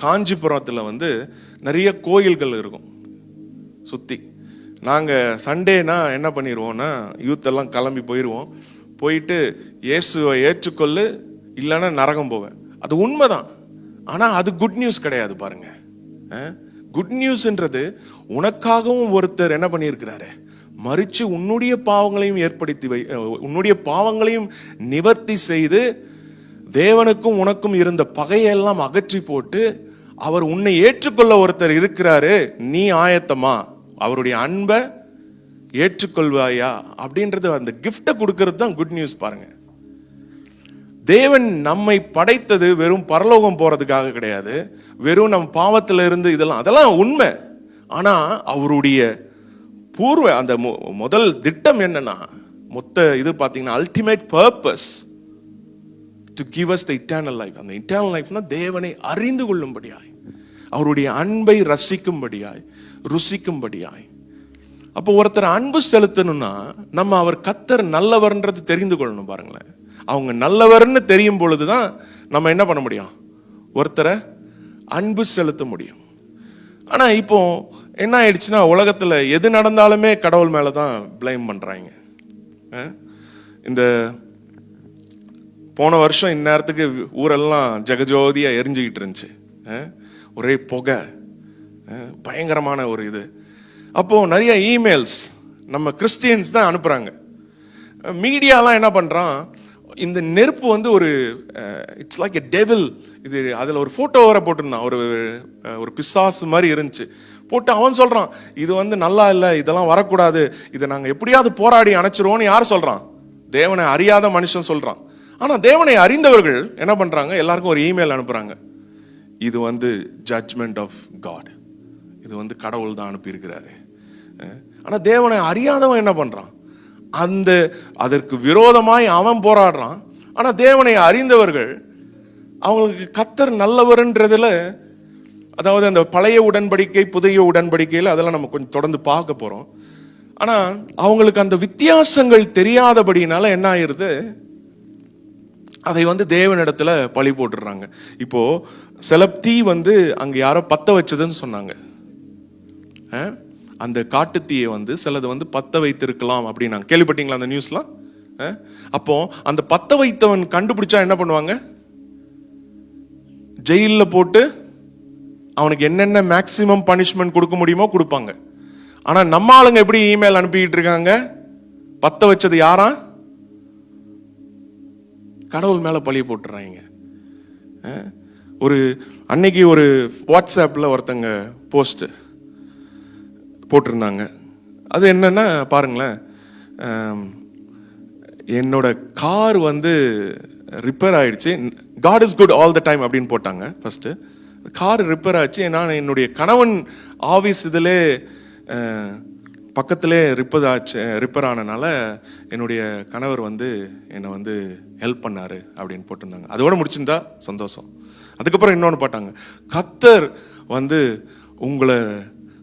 காஞ்சிபுரத்துல நிறைய கோயில்கள் இருக்கும் சுத்தி. நாங்க சண்டேனா என்ன பண்ணிடுவோம்னா, யூத் எல்லாம் கிளம்பி போயிடுவோம். போயிட்டு இயேசுவை ஏற்றுக்கொள்ளு இல்லைன்னா நரகம் போவேன். அது உண்மைதான். ஆனா அது குட் நியூஸ் கிடையாது பாருங்க. குட் நியூஸ்ன்றது உனக்காகவும் ஒருத்தர் என்ன பண்ணியிருக்கிறாரு, மறிச்சு உன்னுடைய பாவங்களையும் உன்னுடைய பாவங்களையும் நிவர்த்தி செய்து தேவனுக்கும் உனக்கும் இருந்த பகையெல்லாம் அகற்றி போட்டு அவர் உன்னை ஏற்றுக்கொள்ள ஒருத்தர் இருக்கிறாரு, நீ ஆயத்தமா, அவருடைய அன்பை ஏற்றுக்கொள்வாயா அப்படின்றது, அந்த கிஃப்டை கொடுக்கறது தான் குட் நியூஸ் பாருங்க. தேவன் நம்மை படைத்தது வெறும் பரலோகம் போறதுக்காக கிடையாது, வெறும் நம் பாவத்துல இருந்து அதெல்லாம் உண்மை. ஆனா அவருடைய அந்த முதல் திட்டம் என்னன்னா, மொத்த இது பாத்தீங்கன்னா ultimate purpose to give us the eternal life. அந்த eternal lifeனா தேவனை அறிந்து கொள்ளும்படியாய், அவருடைய அன்பை ரசிக்கும்படியாய், ருசிக்கும்படியாய். அப்போ ஒருத்தர் அன்பு செலுத்தணும்னா நம்ம அவர் கர்த்தர் நல்லவர்ன்றது தெரிந்து கொள்ளணும் பாருங்களேன். அவங்க நல்லவர்னு தெரியும் பொழுதுதான் நம்ம என்ன பண்ண முடியும், ஒருத்தரை அன்பு செலுத்த முடியும். ஆனா இப்போ என்ன ஆயிடுச்சுன்னா, உலகத்துல எது நடந்தாலுமே கடவுள் மேலதான் பிளேம் பண்றாங்க. இந்த போன வருஷம் இந்நேரத்துக்கு ஊரெல்லாம் ஜெகஜோதியா எரிஞ்சுக்கிட்டு இருந்துச்சு, ஒரே புகை, பயங்கரமான ஒரு இது. அப்போ நிறைய இமெயில்ஸ் நம்ம கிறிஸ்டியன்ஸ் தான் அனுப்புறாங்க. மீடியாலாம் என்ன பண்றான், இந்த நெருப்பு ஒரு இட்ஸ் லைக் எ டெவில். இது அதுல ஒரு போட்டோ வர போட்டிருந்தான், ஒரு பிசாசு மாதிரி இருந்துச்சு. போட்டு அவன் சொல்றான், இது நல்லா இல்லை, இதெல்லாம் வரக்கூடாது, இதை நாங்க எப்படியாவது போராடி அணைச்சிருவோம்னு யார் சொல்றான்? தேவனை அறியாத மனுஷன் சொல்றான். ஆனா தேவனை அறிந்தவர்கள் என்ன பண்றாங்க, எல்லாருக்கும் ஒரு இமெயில் அனுப்புறாங்க, இது ஜட்ஜ்மெண்ட் ஆஃப் காட், இது கடவுள் தான் அனுப்பி இருக்கிறாரு. ஆனா தேவனை அறியாதவன் என்ன பண்றான், அதற்கு விரோதமாய் அவன் போராடுறான். ஆனா தேவனை அறிந்தவர்கள் அவங்களுக்கு கர்த்தர் நல்லவர்ன்றதுல, அதாவது அந்த பழைய உடன்படிக்கை புதிய உடன்படிக்கையில் அதெல்லாம் நம்ம கொஞ்சம் தொடர்ந்து பார்க்க போறோம். ஆனா அவங்களுக்கு அந்த வித்தியாசங்கள் தெரியாதபடினால என்ன ஆயிருது, அதை தேவனிடத்துல பழி போட்டுடுறாங்க. இப்போ செலப்தி அங்க யாரோ பத்த வச்சதுன்னு சொன்னாங்க. அந்த காட்டுத்தீயை சிலது பத்த வைத்திருக்கலாம் அப்படின்னு கேள்விப்பட்டீங்களா அந்த நியூஸ்லாம்? அப்போ அந்த பத்த வைத்தவன் கண்டுபிடிச்சா என்ன பண்ணுவாங்க, ஜெயில போட்டு அவனுக்கு என்னென்ன மேக்சிமம் பனிஷ்மெண்ட் கொடுக்க முடியுமோ கொடுப்பாங்க. ஆனா நம்ம ஆளுங்க எப்படி இமெயில் அனுப்பிட்டு இருக்காங்க, பத்த வச்சது யாரா, கடவுள் மேல பழிய போட்டுறாங்க. அன்னைக்கு ஒரு வாட்ஸ்அப்பில் ஒருத்தங்க போஸ்ட் போட்டிருந்தாங்க. அது என்னன்னா பாருங்களேன், என்னோட கார் வந்து ரிப்பேர் ஆயிடுச்சு, God is good all the time அப்படின்னு போட்டாங்க. ஃபர்ஸ்ட் கார் ரிப்பேர் ஆச்சு, நான் என்னுடைய கணவன் ஆஃபீஸ் இதில் பக்கத்திலே ரிப்பேர் ஆனனால என்னுடைய கணவர் வந்து என்னை வந்து ஹெல்ப் பண்ணாரு அப்படின்னு போட்டிருந்தாங்க. அதோட முடிச்சிருந்தா சந்தோஷம். அதுக்கப்புறம் இன்னொன்று போட்டாங்க, கர்த்தர் வந்து உங்களை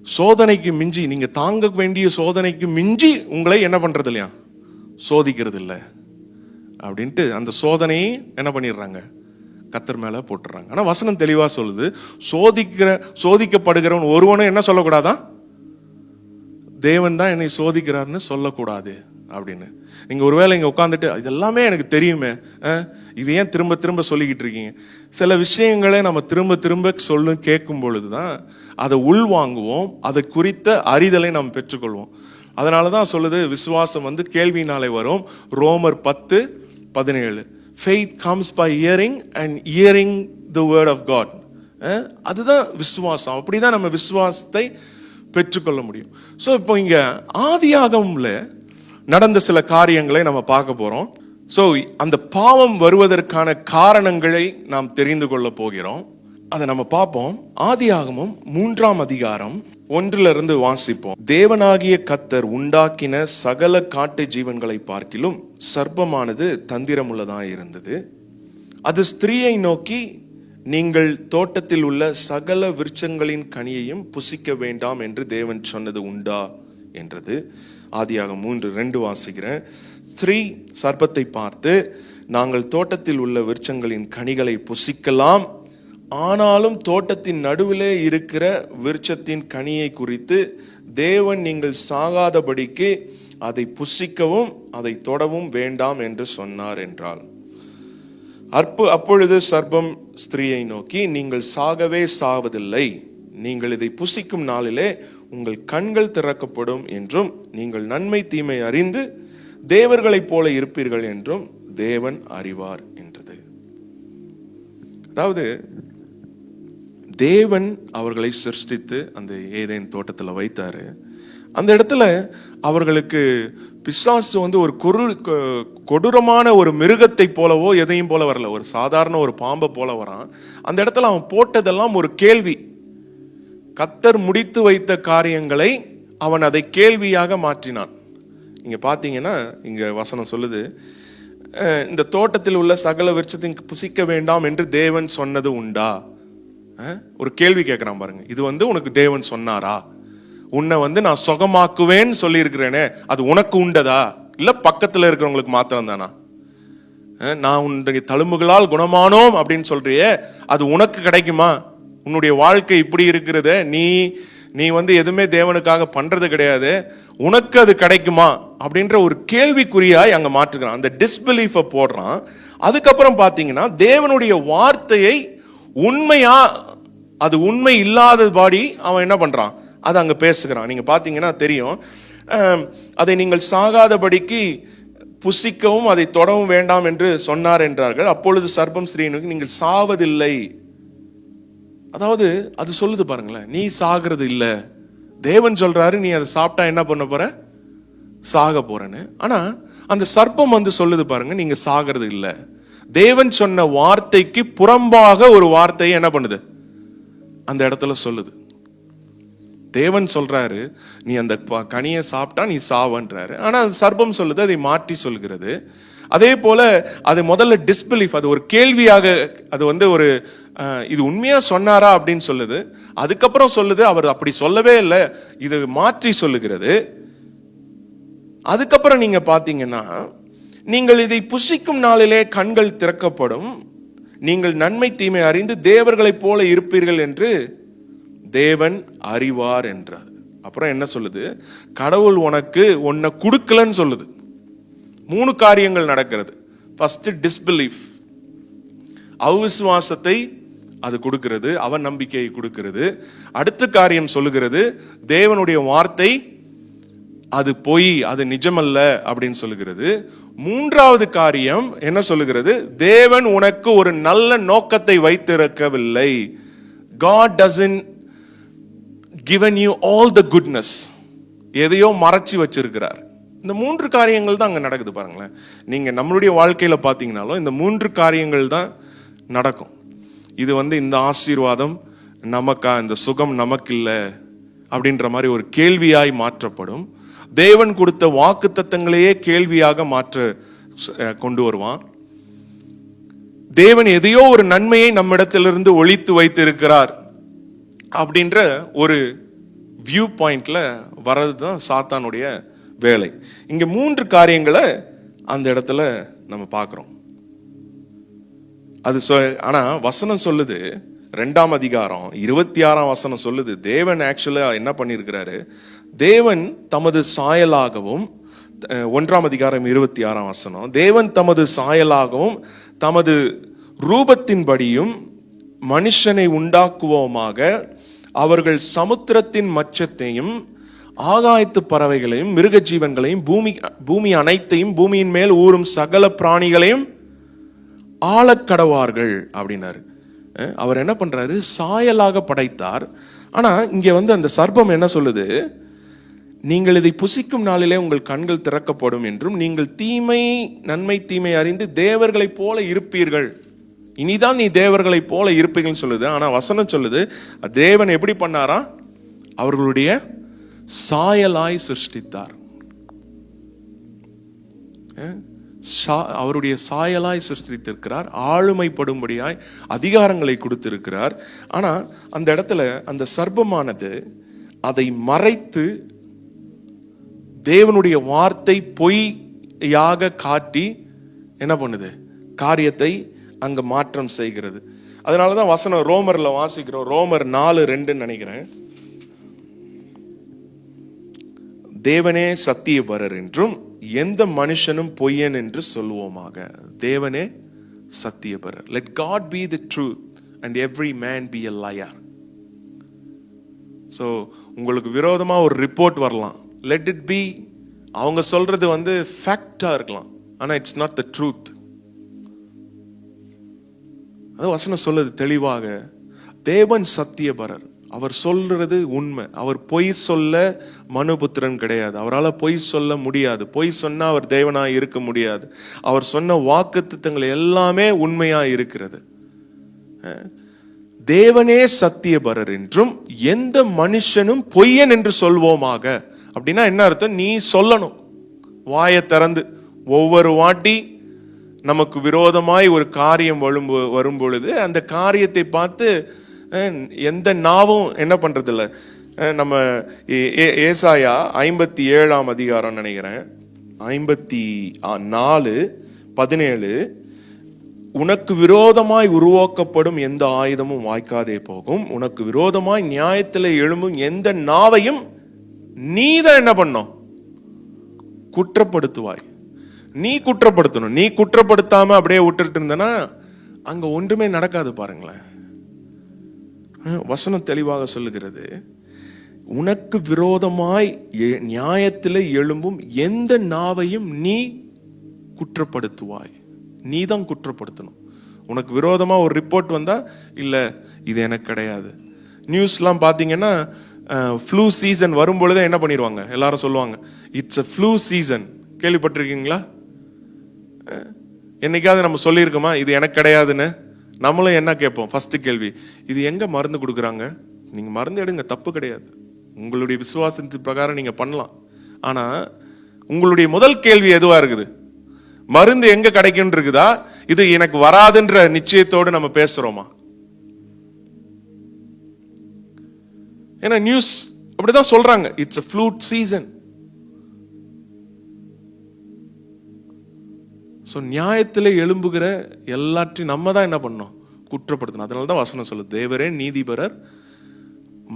சோதனைக்கு மிஞ்சி, நீங்க தாங்க வேண்டிய சோதனைக்கு மிஞ்சி உங்களை என்ன பண்றது இல்லையா, சோதிக்கிறது இல்லை அப்படின்ட்டு அந்த சோதனையை என்ன பண்ணிடுறாங்க, கர்த்தர் மேல போட்டுறாங்க. ஆனா வசனம் தெளிவா சொல்லுது, சோதிக்கப்படுகிறவன் ஒருவனும் என்ன சொல்லக்கூடாதான், தேவன் தான் என்னை சோதிக்கிறார்னு சொல்லக்கூடாது அப்படின்னு. நீங்க ஒருவேளை இங்க உட்காந்துட்டு இதெல்லாமே எனக்கு தெரியுமே, இது ஏன் திரும்ப திரும்ப சொல்லிக்கிட்டு இருக்கீங்க? சில விஷயங்களை நம்ம திரும்ப திரும்ப கேட்கும் பொழுதுதான் அதை உள்வாங்குவோம், அதை குறித்த அறிதலை நாம் பெற்றுக்கொள்வோம். அதனாலதான் சொல்லுது, விசுவாசம் வந்து கேள்வினாலே வரும். ரோமர் 10:17, faith comes by hearing and hearing the word of God. அதுதான் விசுவாசம். அப்படிதான் நம்ம விசுவாசத்தை பெற்றுக்கொள்ள முடியும். ஸோ இப்போ இங்க ஆதியாகமம்ல நடந்த சில காரியங்களை நம்ம பார்க்க போறோம். ஸோ அந்த பாவம் வருவதற்கான காரணங்களை நாம் தெரிந்து கொள்ள போகிறோம். அதை நம்ம பார்ப்போம். ஆதியாகமம் 3ஆம் அதிகாரம் 1 வாசிப்போம். தேவனாகிய கர்த்தர் உண்டாக்கின சகல காட்டு ஜீவன்களை பார்க்கிலும் சர்ப்பமானது தந்திரமுள்ளதாய் இருந்தது. அது ஸ்திரீயை நோக்கி, நீங்கள் தோட்டத்தில் உள்ள சகல விருட்சங்களின் கனியையும் புசிக்க வேண்டாம் என்று தேவன் சொன்னது உண்டா என்றது. ஆதியாகமம் 3:2 வாசிக்கிறேன். ஸ்திரீ சர்ப்பத்தை பார்த்து, நாங்கள் தோட்டத்தில் உள்ள விருட்சங்களின் கனிகளை புசிக்கலாம், ஆனாலும் தோட்டத்தின் நடுவிலே இருக்கிற விருட்சத்தின் கனியை குறித்து தேவன் நீங்கள் சாகாதபடிக்கு அதை புசிக்கவும் அதை தொடவும் வேண்டாம் என்று சொன்னார் என்றாள். அப்பொழுது சர்ப்பம் ஸ்திரீயை நோக்கி, நீங்கள் சாகவே சாவதில்லை, நீங்கள் இதை புசிக்கும் நாளிலே உங்கள் கண்கள் திறக்கப்படும் என்றும் நீங்கள் நன்மை தீமை அறிந்து தேவர்களைப் போல இருப்பீர்கள் என்றும் தேவன் அறிவார் என்றது. அதாவது தேவன் அவர்களை சிருஷ்டித்து அந்த ஏதேன் தோட்டத்தில் வைத்தாரு. அந்த இடத்துல அவர்களுக்கு பிசாசு வந்து ஒரு கொடூரமான ஒரு மிருகத்தை போலவோ எதையும் போல வரல, ஒரு சாதாரண ஒரு பாம்பை போல வரான். அந்த இடத்துல அவன் போட்டதெல்லாம் ஒரு கேள்வி. கர்த்தர் முடித்து வைத்த காரியங்களை அவன் அதை கேள்வியாக மாற்றினான். இங்க பாத்தீங்கன்னா இங்க வசனம் சொல்லுது, இந்த தோட்டத்தில் உள்ள சகல விருட்சத்தின் புசிக்க வேண்டாம் என்று தேவன் சொன்னது உண்டா. ஒரு கேள்வி கேட்கிறான் பாருங்க, இது வந்து உனக்கு தேவன் சொன்னாரா? உன்னை வந்து நான் சுகமாக்குவேன்னு சொல்லி இருக்கிறேனே, அது உனக்கு உண்டதா இல்ல பக்கத்துல இருக்கிறவங்களுக்கு மாத்திரம் தானா? நான் உன்னுடைய தழும்புகளால் குணமானோம் அப்படின்னு சொல்றியே, அது உனக்கு கிடைக்குமா? உன்னுடைய வாழ்க்கை இப்படி இருக்கிறத நீ வந்து எதுவுமே தேவனுக்காக பண்றது கிடையாது, உனக்கு அது கிடைக்குமா அப்படின்ற ஒரு கேள்விக்குறியாய் அங்க மாற்றுகிறான். அந்த டிஸ்பிலீஃபை போடுறான். அதுக்கப்புறம் பாத்தீங்கன்னா தேவனுடைய வார்த்தையை உண்மையா அது உண்மை இல்லாதபடி அவன் என்ன பண்றான், அது அங்க பேசுகிறான். நீங்க பாத்தீங்கன்னா தெரியும், அதை நீங்கள் சாகாதபடிக்கு புசிக்கவும் அதை தொடவும் வேண்டாம் என்று சொன்னார் என்றார்கள். அப்பொழுது சர்ப்பம் ஸ்திரீனுக்கு, நீங்கள் சாவதில்லை. அதாவது அது சொல்லுது பாருங்களேன், நீ சாகிறது இல்ல, தேவன் சொல்றாரு நீ அதை சாப்பிட்டா என்ன பண்ண போற, சாக போறேன்னு. ஆனா அந்த சர்ப்பம் வந்து சொல்லுது பாருங்க, நீங்க சாகிறது இல்ல. தேவன் சொன்ன வார்த்தைக்கு புறம்பாக ஒரு வார்த்தையை என்ன பண்ணுது, அந்த இடத்துல சொல்லுது. தேவன் சொல்றாரு நீ அந்த கனியை சாப்பிட்டா நீ சாவன்றாரு. ஆனா அந்த சர்ப்பம் சொல்லுது, அதை மாற்றி சொல்கிறது. அதே போல அது முதல்ல டிஸ்பிலீஃப், அது ஒரு கேள்வியாக, அது வந்து ஒரு இது உண்மையா சொன்னாரா அப்படின்னு சொல்லுது. அதுக்கப்புறம் சொல்லுது அவர் அப்படி சொல்லவே இல்லை, இது மாற்றி சொல்லுகிறது. அதுக்கப்புறம் நீங்க பாத்தீங்கன்னா, நீங்கள் இதை புசிக்கும் நாளிலே கண்கள் திறக்கப்படும், நீங்கள் நன்மை தீமை அறிந்து தேவர்களைப் போல இருப்பீர்கள் என்று தேவன் அறிவார் என்றார். அப்புறம் என்ன சொல்லுது, கடவுள் உனக்கு ஒன்ன கொடுக்கலன்னு சொல்லுது. 3 காரியங்கள் நடக்கிறது. ஃபர்ஸ்ட் டிஸ்பிலீஃப், அவிசுவாசத்தை அது கொடுக்கிறது, அவன் நம்பிக்கையை கொடுக்கிறது. அடுத்த காரியம் சொல்லுகிறது, தேவனுடைய வார்த்தை அது பொய், அது நிஜமல்ல அப்படின்னு சொல்லுகிறது. மூன்றாவது காரியம் என்ன சொல்லுகிறது? தேவன் உனக்கு ஒரு நல்ல நோக்கத்தை வைத்திருக்கவில்லை. God doesn't given you all the goodness. எதையோ மறைச்சி வச்சிருக்கிறார். இந்த மூன்று காரியங்கள் தான் அங்க நடக்குது பாருங்களேன். நீங்க நம்மளுடைய வாழ்க்கையில பாத்தீங்கன்னாலும் இந்த மூன்று காரியங்கள் தான் நடக்கும். இது இந்த ஆசீர்வாதம் நமக்கா, இந்த சுகம் நமக்கு இல்ல அப்படின்ற மாதிரி ஒரு கேள்வியாய் மாற்றப்படும். தேவன் கொடுத்த வாக்கு தத்தங்களையே கேள்வியாக மாற்ற கொண்டு வருவான். தேவன் எதையோ ஒரு நன்மையை நம்மிடத்திலிருந்து ஒளித்து வைத்து இருக்கிறார் அப்படின்ற ஒரு வியூ பாயிண்ட்ல வர்றதுதான் சாத்தானுடைய வேலை. இங்க மூன்று காரியங்களை அந்த இடத்துல நம்ம பார்க்கிறோம். அது ஆனா வசனம் சொல்லுது, 2ஆம் அதிகாரம் 26ஆம் வசனம் சொல்லுது, தேவன் ஆக்சுவலா என்ன பண்ணியிருக்கிறாரு? தேவன் தமது சாயலாகவும், 1ஆம் அதிகாரம் 26ஆம் வசனம், தேவன் தமது சாயலாகவும் தமது ரூபத்தின்படியும் மனுஷனை உண்டாக்குவோமாக, அவர்கள் சமுத்திரத்தின் மச்சத்தையும் ஆகாயத்து பறவைகளையும் மிருக ஜீவன்களையும் பூமி அனைத்தையும் பூமியின் மேல் ஊறும் சகல பிராணிகளையும் ஆளக்கடவார்கள் அப்படின்னாரு. அவர் என்ன பண்றாரு? சாயலாக படைத்தார். ஆனா இங்க அந்த சர்ப்பம் என்ன சொல்லுது? நீங்கள் இதை புசிக்கும் நாளிலே உங்கள் கண்கள் திறக்கப்படும் என்றும் நீங்கள் நன்மை தீமை அறிந்து தேவர்களைப் போல இருப்பீர்கள், இனிதான் நீ தேவர்களைப் போல இருப்பீர்கள் சொல்லுது. ஆனா வசனம் சொல்லுது, தேவன் எப்படி பண்ணாரா? அவர்களுடைய சாயலாய் சிருஷ்டித்தார். அவருடைய சாயலாய் சிருஷ்டித்திருக்கிறார். ஆளுமைப்படும்படியாய் அதிகாரங்களை கொடுத்திருக்கிறார். ஆனா அந்த இடத்துல அந்த சர்ப்பமானது அதை மறைத்து தேவனுடைய வார்த்தை பொய்யாக காட்டி என்ன பண்ணுது? காரியத்தை அங்க மாற்றம் செய்கிறது. அதனாலதான் வசனம் ரோமர்ல வாசிக்கிறோம். ரோமர் 4:2 நினைக்கிறேன். தேவனே சத்தியபரர் என்றும் எந்த மனுஷனும் பொய்யன் என்று சொல்லுவோமாக. தேவனே சத்தியபரர். Let God be the truth and every man be a liar. So உங்களுக்கு விரோதமா ஒரு ரிப்போர்ட் வரலாம். Let it be. அவங்க சொல்றது ஃபேக்டா இருக்கலாம். ஆனா இட்ஸ் நாட் த ட்ரூத். அது வசனம் சொல்லுது தெளிவாக. தேவன் சத்தியபரர். அவர் சொல்றது உண்மை. அவர் பொய் சொல்ல மனுபுத்திரன் கிடையாது. அவரால் பொய் சொல்ல முடியாது. பொய் சொன்னா அவர் தேவனாய் இருக்க முடியாது. அவர் சொன்ன வாக்குத்தத்தங்கள் எல்லாமே உண்மையா இருக்கிறது. தேவனே சத்தியபரர் என்றும் எந்த மனுஷனும் பொய்யன் என்று சொல்வோமாக. அப்படின்னா என்ன அர்த்தம்? நீ சொல்லணும் வாயை திறந்து. ஒவ்வொரு வாட்டி நமக்கு விரோதமாய் ஒரு காரியம் வரும் பொழுது அந்த காரியத்தை பார்த்து எந்த நாவும் என்ன பண்றது இல்ல. நம்ம ஏசாயா 57ஆம் அதிகாரம் நினைக்கிறேன், 54:17, உனக்கு விரோதமாய் உருவாக்கப்படும் எந்த ஆயுதமும் வாய்க்காதே போகும், உனக்கு விரோதமாய் நியாயத்தில் எழும்பும் எந்த நாவையும் நீதான் என்ன பண்ணும்? குற்றப்படுத்துவாய். நீ குற்றப்படுத்தணும். நீ குற்றப்படுத்தாம அப்படியே விட்டுட்டு இருந்தனா அங்க ஒன்றுமே நடக்காது. பாருங்களேன், வசனம் தெளிவாக சொல்லுகிறது, உனக்கு விரோதமாய் நியாயத்தில் எழும்பும் எந்த நாவையும் நீ குற்றப்படுத்துவாய். நீ தான் குற்றப்படுத்தணும். உனக்கு விரோதமா ஒரு ரிப்போர்ட் வந்தா இல்ல இது எனக்கு கிடையாது. நியூஸ்லாம் பாத்தீங்கன்னா ஃப்ளூ சீசன் வரும் பொழுதே என்ன பண்ணிடுவாங்க? எல்லாரும் சொல்லுவாங்க இட்ஸ் a ஃப்ளூ சீசன். கேள்விப்பட்டிருக்கீங்களா? என்னைக்காவது நம்ம சொல்லியிருக்கோமா இது எனக்கு கிடையாதுன்னு? நம்மளும் என்ன கேட்போம்? ஃபர்ஸ்ட் கேள்வி, இது எங்க மருந்து கொடுக்குறாங்க? நீங்க மருந்து எடுங்க, தப்பு கிடையாது. உங்களுடைய விசுவாசத்தின் பிரகாரம் நீங்க பண்ணலாம். ஆனா உங்களுடைய முதல் கேள்வி எதுவா இருக்குது? மருந்து எங்க கிடைக்கும் இருக்குதா? இது எனக்கு வராதுன்ற நிச்சயத்தோடு நம்ம பேசுறோமா? ஏன்னா நியூஸ் அப்படிதான் சொல்றாங்க, it's a flu season. So நியாயத்தில் எழும்புகிற எல்லாற்றையும் நம்ம தான் என்ன பண்ணோம்? குற்றப்படுத்தணும். அதனால தான் வசனம் சொல்லுது, தேவரே நீதிபரர்,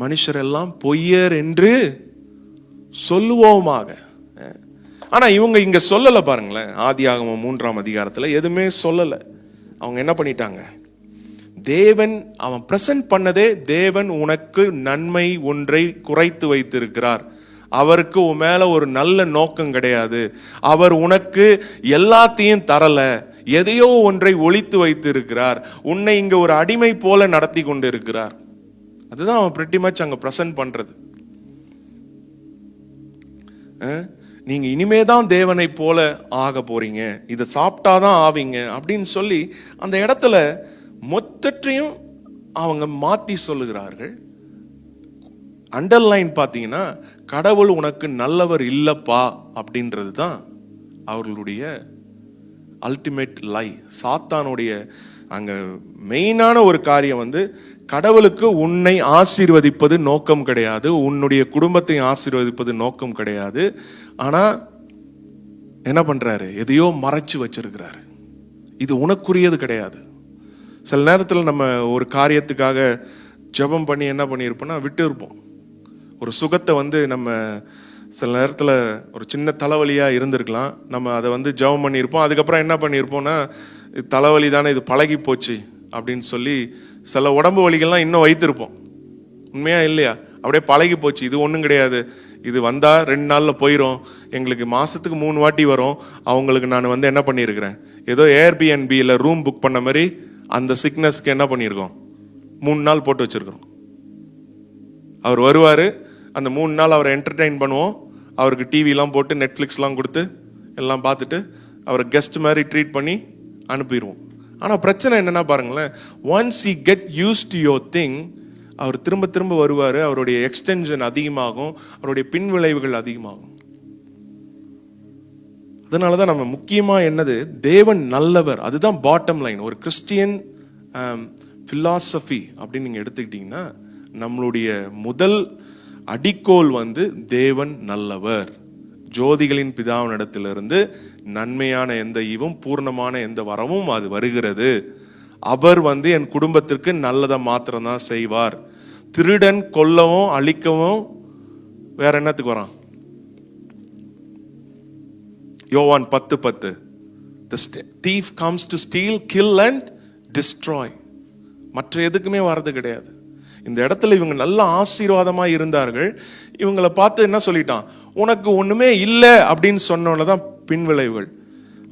மனுஷர் எல்லாம் பொய்யர் என்று சொல்லுவோமாக. ஆனா இவங்க இங்க சொல்லல. பாருங்களேன், ஆதியாகமம் 3ஆம் அதிகாரத்துல எதுவுமே சொல்லல. அவங்க என்ன பண்ணிட்டாங்க? தேவன் அவன் பிரசன்ட் பண்ணதே, தேவன் உனக்கு நன்மை ஒன்றை குறைத்து வைத்திருக்கிறார், அவருக்கு உன் மேல ஒரு நல்ல நோக்கம் கிடையாது. அவர் உனக்கு எல்லாத்தையும் தரல, எதையோ ஒன்றை ஒளித்து வைத்து இருக்கிறார். உன்னை இங்க ஒரு அடிமை போல நடத்தி கொண்டு இருக்கிறார். அதுதான் அவன் pretty much அங்க பிரசன்ட் பண்றது. நீங்க இனிமேதான் தேவனை போல ஆக போறீங்க, இதை சாப்பிட்டாதான் ஆவீங்க அப்படின்னு சொல்லி அந்த இடத்துல மொத்தத்தையும் அவங்க மாத்தி சொல்லுகிறார்கள். அண்டர்லைன் பார்த்தீங்கன்னா, கடவுள் உனக்கு நல்லவர் இல்லப்பா அப்படின்றது தான் அவர்களுடைய அல்டிமேட் லை. சாத்தானுடைய அங்க மெயினான ஒரு காரியம் வந்து, கடவுளுக்கு உன்னை ஆசீர்வதிப்பது நோக்கம் கிடையாது, உன்னுடைய குடும்பத்தை ஆசீர்வதிப்பது நோக்கம் கிடையாது. ஆனா என்ன பண்றாரு? எதையோ மறைச்சு வச்சிருக்கிறாரு. இது உனக்குரியது கிடையாது. சில நேரத்தில் நம்ம ஒரு காரியத்துக்காக ஜெபம் பண்ணி என்ன பண்ணியிருப்போம்னா விட்டு இருப்போம். ஒரு சுகத்தை வந்து நம்ம சில நேரத்தில் ஒரு சின்ன தலைவலியாக இருந்திருக்கலாம், நம்ம அதை வந்து ஜெபம் பண்ணியிருப்போம். அதுக்கப்புறம் என்ன பண்ணியிருப்போம்னா, தலைவலி தானே, இது பழகி போச்சு அப்படின்னு சொல்லி சில உடம்பு வலிகள்லாம் இன்னும் வைத்திருப்போம். உண்மையா இல்லையா? அப்படியே பழகி போச்சு, இது ஒன்றும் கிடையாது, இது வந்தால் 2 நாளில் போயிடும், எங்களுக்கு மாதத்துக்கு 3 வாட்டி வரும், அவங்களுக்கு நான் வந்து என்ன பண்ணியிருக்கிறேன், ஏதோ ஏர்பிஎன்பியில் ரூம் புக் பண்ண மாதிரி அந்த சிக்னஸ்க்கு என்ன பண்ணியிருக்கோம், 3 நாள் போட்டு வச்சுருக்கிறோம். அவர் வருவார், அந்த 3 நாள் அவரை என்டர்டெயின் பண்ணுவோம், அவருக்கு டிவிலாம் போட்டு நெட்ஃப்ளிக்ஸ்லாம் கொடுத்து எல்லாம் பார்த்துட்டு அவரை கெஸ்ட் மாதிரி ட்ரீட் பண்ணி அனுப்பிடுவோம். ஆனால் பிரச்சனை என்னன்னா பாருங்களேன், once he get used to your thing, அவர் திரும்ப திரும்ப வருவார், அவருடைய எக்ஸ்டென்ஷன் அதிகமாகும், அவருடைய பின்விளைவுகள் அதிகமாகும். அதனால தான் நம்ம முக்கியமாக என்னது, தேவன் நல்லவர், அதுதான் பாட்டம் லைன். ஒரு கிறிஸ்டியன் பிலாசபி அப்படின்னு நீங்கள் எடுத்துக்கிட்டீங்கன்னா, நம்மளுடைய முதல் அடிக்கோல் வந்து தேவன் நல்லவர். ஜோதிகளின் பிதாவினிடத்திலிருந்து நன்மையான எந்த ஈவும் பூர்ணமான எந்த வரமும் அது வருகிறது. அவர் வந்து என் குடும்பத்திற்கு நல்லதை மாத்திரம் தான் செய்வார். திருடன் கொல்லவும் அழிக்கவும் வேற என்னத்துக்கு வரான்? யோவான் 10:10, the thief comes to steal, kill and destroy. மற்ற எதுக்குமே வர்றது கிடையாது. இந்த இடத்துல இவங்க நல்ல ஆசீர்வாதமா இருந்தார்கள். இவங்களை பார்த்து என்ன சொல்லிட்டான், உனக்கு ஒண்ணுமே இல்லை அப்படின்னு சொன்னோன்னதான் பின்விளைவுகள்.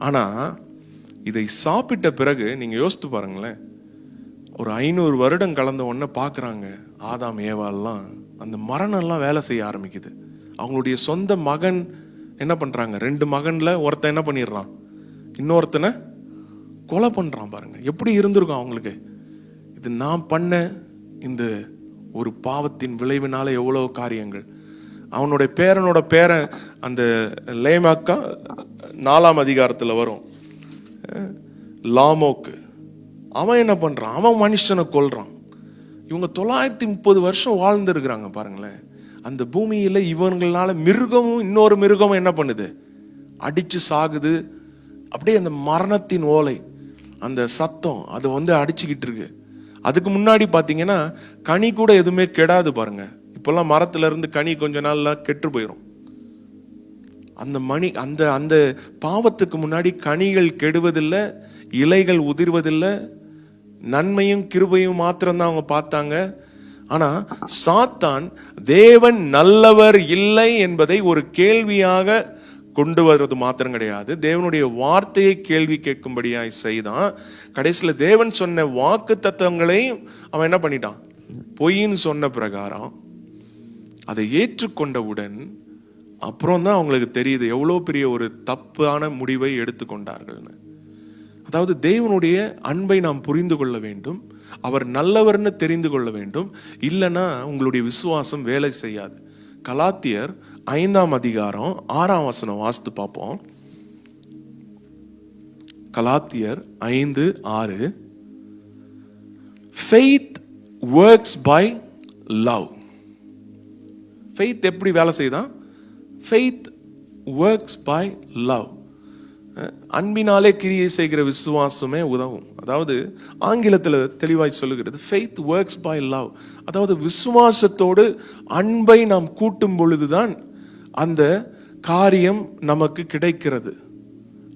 ஆனா இதை சாப்பிட்ட பிறகு நீங்க யோசித்து பாருங்களேன், ஒரு 500 வருடம் கலந்த உடனே பாக்குறாங்க ஆதாம் ஏவாள்லாம், அந்த மரணம் எல்லாம் வேலை செய்ய ஆரம்பிக்குது. அவங்களுடைய சொந்த மகன் என்ன பண்றாங்க, 2 மகன்ல ஒருத்தன் என்ன பண்ணிடுறான், இன்னொருத்தனை கொலை பண்றான். பாருங்க எப்படி இருந்திருக்கும் அவங்களுக்கு. இது நான் பண்ண இந்த ஒரு பாவத்தின் விளைவினால எவ்வளவு காரியங்கள். அவனுடைய பேரனோட பேரன் அந்த லேமாக்கா 4ஆம் அதிகாரத்தில் வரும், லாமோக்கு. அவன் என்ன பண்றான், அவன் மனுஷனை கொல்றான். இவங்க 930 வருஷம் வாழ்ந்து இருக்கிறாங்க பாருங்களேன். அந்த பூமியில இவங்களால மிருகமும் இன்னொரு மிருகமும் என்ன பண்ணுது, அடிச்சு சாகுது. அப்படியே அந்த மரணத்தின் ஓலை, அந்த சத்தம் அது வந்து அடிச்சுக்கிட்டு இருக்கு. அதுக்கு முன்னாடி பாத்தீங்கன்னா கனி கூட எதுவுமே கெடாது பாருங்க. இப்பெல்லாம் மரத்துல இருந்து கனி கொஞ்ச நாள்ல கெட்டு போயிடும். அந்த அந்த அந்த பாவத்துக்கு முன்னாடி கனிகள் கெடுவதில்லை, இலைகள் உதிர்வதில்லை, நன்மையும் கிருபையும் மாத்திரம்தான் அவங்க பார்த்தாங்க. ஆனா சாத்தான் தேவன் நல்லவர் இல்லை என்பதை ஒரு கேள்வியாக கொண்டு வருவது மாத்திரம் கிடையாது, தேவனுடைய வார்த்தையை கேள்வி கேட்கும்படியாய் செய்தான். கடைசியில தேவன் சொன்ன வாக்கு தத்துவங்களையும் அவன் என்ன பண்ணிட்டான், பொய்ன்னு சொன்ன பிரகாரம் அதை ஏற்றுக்கொண்டவுடன் அப்புறம் தான் அவங்களுக்கு தெரியுது எவ்வளவு பெரிய ஒரு தப்பான முடிவை எடுத்துக்கொண்டார்கள்னு. அதாவது தேவனுடைய அன்பை நாம் புரிந்து கொள்ள வேண்டும், அவர் நல்லவர்னு தெரிந்து கொள்ள வேண்டும். இல்லைன்னா உங்களுடைய விசுவாசம் வேலை செய்யாது. கலாத்தியர் 5ஆம் அதிகாரம் 6ஆம் வசனம் வாசித்து பார்ப்போம். கலாத்தியர் 5:6, faith works by love. faith எப்படி வேலை செய்தான்? faith works by love. அன்பினாலே கிரியை செய்கிற விசுவாசமே உதவும். அதாவது ஆங்கிலத்தில் தெளிவாய் சொல்லுகிறது, faith works by love. அதாவது விசுவாசத்தோடு அன்பை நாம் கூட்டும் பொழுதுதான் அந்த காரியம் நமக்கு கிடைக்கிறது.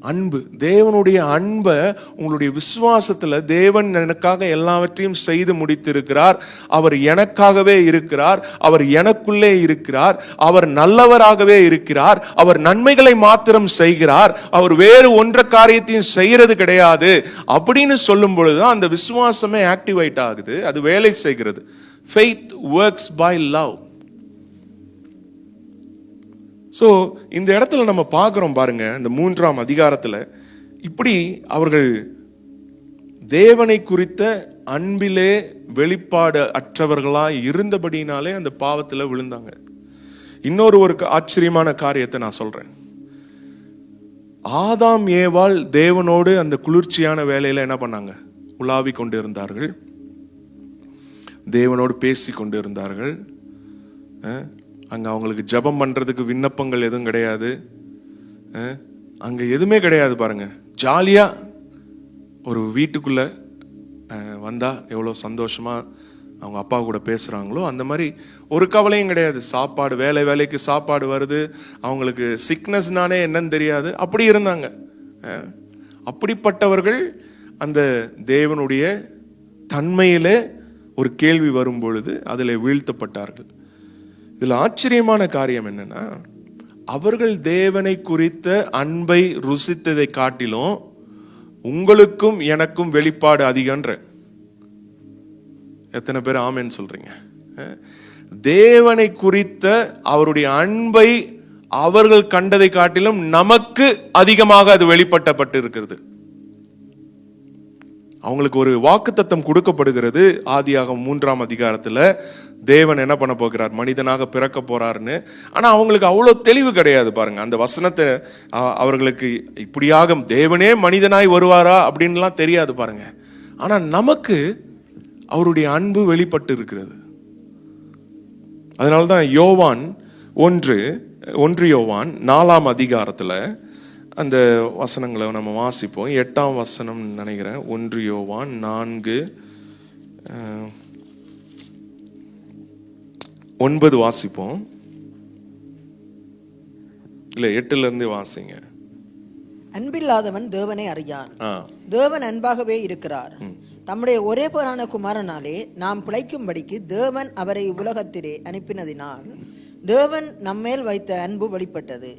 அன்பு, தேவனுடைய அன்பை உங்களுடைய விசுவாசத்துல தேவன் எனக்காக எல்லாவற்றையும் செய்து முடித்திருக்கிறார், அவர் எனக்காகவே இருக்கிறார், அவர் எனக்குள்ளே இருக்கிறார், அவர் நல்லவராகவே இருக்கிறார், அவர் நன்மைகளை மாத்திரம் செய்கிறார், அவர் வேறு ஒன்ற காரியத்தையும் செய்யறது கிடையாது அப்படின்னு சொல்லும் பொழுதுதான் அந்த விசுவாசமே ஆக்டிவேட் ஆகுது, அது வேலை செய்கிறது. Faith works by love. So இந்த இடத்துல நம்ம பார்க்கிறோம் பாருங்க, இந்த 3ஆம் அதிகாரத்துல இப்படி அவர்கள் தேவனை குறித்த அன்பிலே வெளிப்பாடு அற்றவர்களாய் இருந்தபடினாலே அந்த பாவத்துல விழுந்தாங்க. இன்னொரு ஆச்சரியமான காரியத்தை நான் சொல்றேன். ஆதாம் ஏவாள் தேவனோடு அந்த குளிர்ச்சியான வேலையில என்ன பண்ணாங்க? உலாவி கொண்டு இருந்தார்கள், தேவனோடு பேசி கொண்டு இருந்தார்கள். அங்க அவங்களுக்கு ஜெபம் பண்றதுக்கு விண்ணப்பங்கள் எதுவும் கிடையாது, அங்க எதுவுமே கிடையாது. பாருங்க, ஜாலியா ஒரு வீட்டுக்குள்ள வந்தா எவ்வளவு சந்தோஷமா அவங்க அப்பா கூட பேசுறாங்களோ அந்த மாதிரி ஒரு கவலையும் கிடையாது. சாப்பாடு, வேலைக்கு சாப்பாடு வருது, அவங்களுக்கு சிக்னஸ்னானே என்னன்னு தெரியாது, அப்படி இருந்தாங்க. அப்படிப்பட்டவர்கள் அந்த தேவனுடைய தன்மையில ஒரு கேள்வி வரும் பொழுது அதில் வீழ்த்தப்பட்டார்கள். இதுல ஆச்சரியமான காரியம் என்னன்னா, அவர்கள் தேவனை குறித்த அன்பை ருசித்ததை காட்டிலும் உங்களுக்கும் எனக்கும் வெளிப்பாடு அதிகன்ற. எத்தனை பேர் ஆமென் சொல்றீங்க? தேவனை குறித்த அவருடைய அன்பை அவர்கள் கண்டதை காட்டிலும் நமக்கு அதிகமாக அது வெளிப்பட்டப்பட்டு இருக்கிறது. அவங்களுக்கு ஒரு வாக்குத்தத்தம் கொடுக்கப்படுகிறது. ஆதியாகமம் 3ஆம் அதிகாரத்துல தேவன் என்ன பண்ண போகிறார்? மனிதனாக பிறக்க போறாருன்னு. ஆனா அவங்களுக்கு அவ்வளவு தெளிவு கிடையாது. பாருங்க, அந்த வசனத்தை அவர்களுக்கு இப்படியாக தேவனே மனிதனாய் வருவாரா அப்படின்லாம் தெரியாது பாருங்க. ஆனா நமக்கு அவருடைய அன்பு வெளிப்பட்டு இருக்கிறது. அதனால்தான் யோவான் 1 யோவான் 4ஆம் அதிகாரத்துல அந்த வசனங்களை நம்ம வாசிப்போம். 8ஆம் வசனம் நினைக்கிறேன். 1 யோவான் 4:9 வாசிப்போம். இல்ல 8ல இருந்து வாசிங்க. அன்பில்லாதவன் தேவனை அறியான், தேவன் அன்பாகவே இருக்கிறார். தம்முடைய ஒரே பேரான குமாரனாலே நாம் பிழைக்கும்படிக்கு தேவன் அவரை உலகத்திலே அனுப்பினதினால் தேவன் நம்மேல் வைத்த அன்பு வெளிப்பட்டது.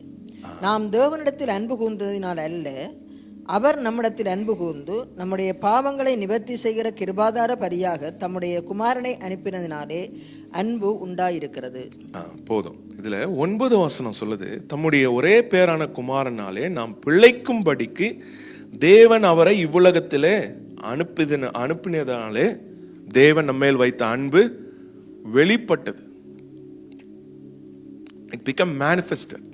நாம் தேவனிடத்தில் அன்பு கூர்ந்ததினால் அல்ல, அவர் நம்மிடத்தில் அன்பு கூர்ந்து நம்முடைய பாவங்களை நிவர்த்தி செய்கிற கிருபாதார பரியாக தம்முடைய குமாரனை அனுப்பினதினாலே அன்பு உண்டாயிருக்கிறது. போதும். இதுல 9 வசனம் சொல்லுது, தம்முடைய ஒரே பேரான குமாரனாலே நாம் பிழைக்கும்படிக்கு தேவன் அவரை இவ்வுலகத்திலே அனுப்பினதாலே தேவன் நம்மேல் வைத்த அன்பு வெளிப்பட்டது. It become manifested.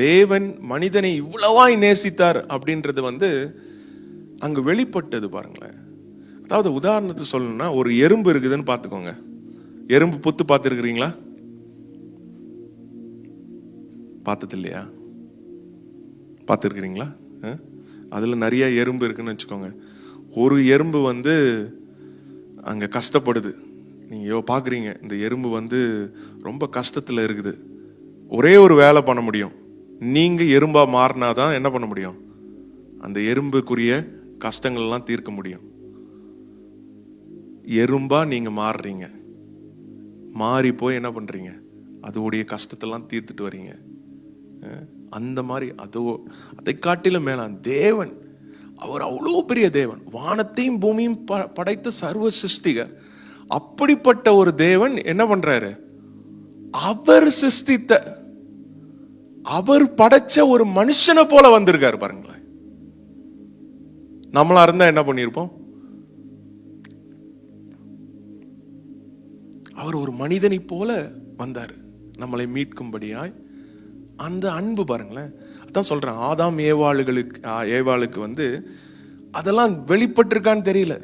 தேவன் மனிதனை இவ்வளவாய் நேசித்தார் அப்படின்றது அங்கு வெளிப்பட்டது. பாருங்களேன், அதாவது உதாரணத்துக்கு சொல்லணும்னா, ஒரு எறும்பு இருக்குதுன்னு பார்த்துக்கோங்க. எறும்பு புத்து பார்த்துருக்கிறீங்களா? பார்த்தது இல்லையா? பார்த்துருக்கிறீங்களா? அதுல நிறைய எறும்பு இருக்குன்னு வச்சுக்கோங்க. ஒரு எறும்பு அங்க கஷ்டப்படுது. நீங்க பாக்குறீங்க, இந்த எறும்பு ரொம்ப கஷ்டத்துல இருக்குது. ஒரே ஒரு வேலை பண்ண முடியும், நீங்க எறும்பா மாறினாதான் என்ன பண்ண முடியும்? அந்த எறும்புக்குரிய கஷ்டங்கள் எல்லாம் தீர்க்க முடியும். எறும்பா நீங்க மாறுறீங்க, மாறி போய் என்ன பண்றீங்க? அதோடைய கஷ்டத்தெல்லாம் தீர்த்துட்டு வர்றீங்க. அந்த மாதிரி அதை காட்டிலும் மேலான் தேவன், அவர் அவ்வளோ பெரிய தேவன், வானத்தையும் பூமியும் படைத்த சர்வ சிருஷ்டிகர். அப்படிப்பட்ட ஒரு தேவன் என்ன பண்றாரு? அவர் சிருஷ்டித்த, அவர் படைச்ச ஒரு மனுஷனை போல வந்திருக்காரு. பாருங்களேன், நம்மளா இருந்தா என்ன பண்ணிருப்போம்? அவர் ஒரு மனிதனை போல வந்தாரு நம்மளை மீட்கும்படியாய். அந்த அன்பு பாருங்களேன். அதான் சொல்றேன், ஆதாம் ஏவாளுக்கு அதெல்லாம் வெளிப்பட்டிருக்கான்னு தெரியல.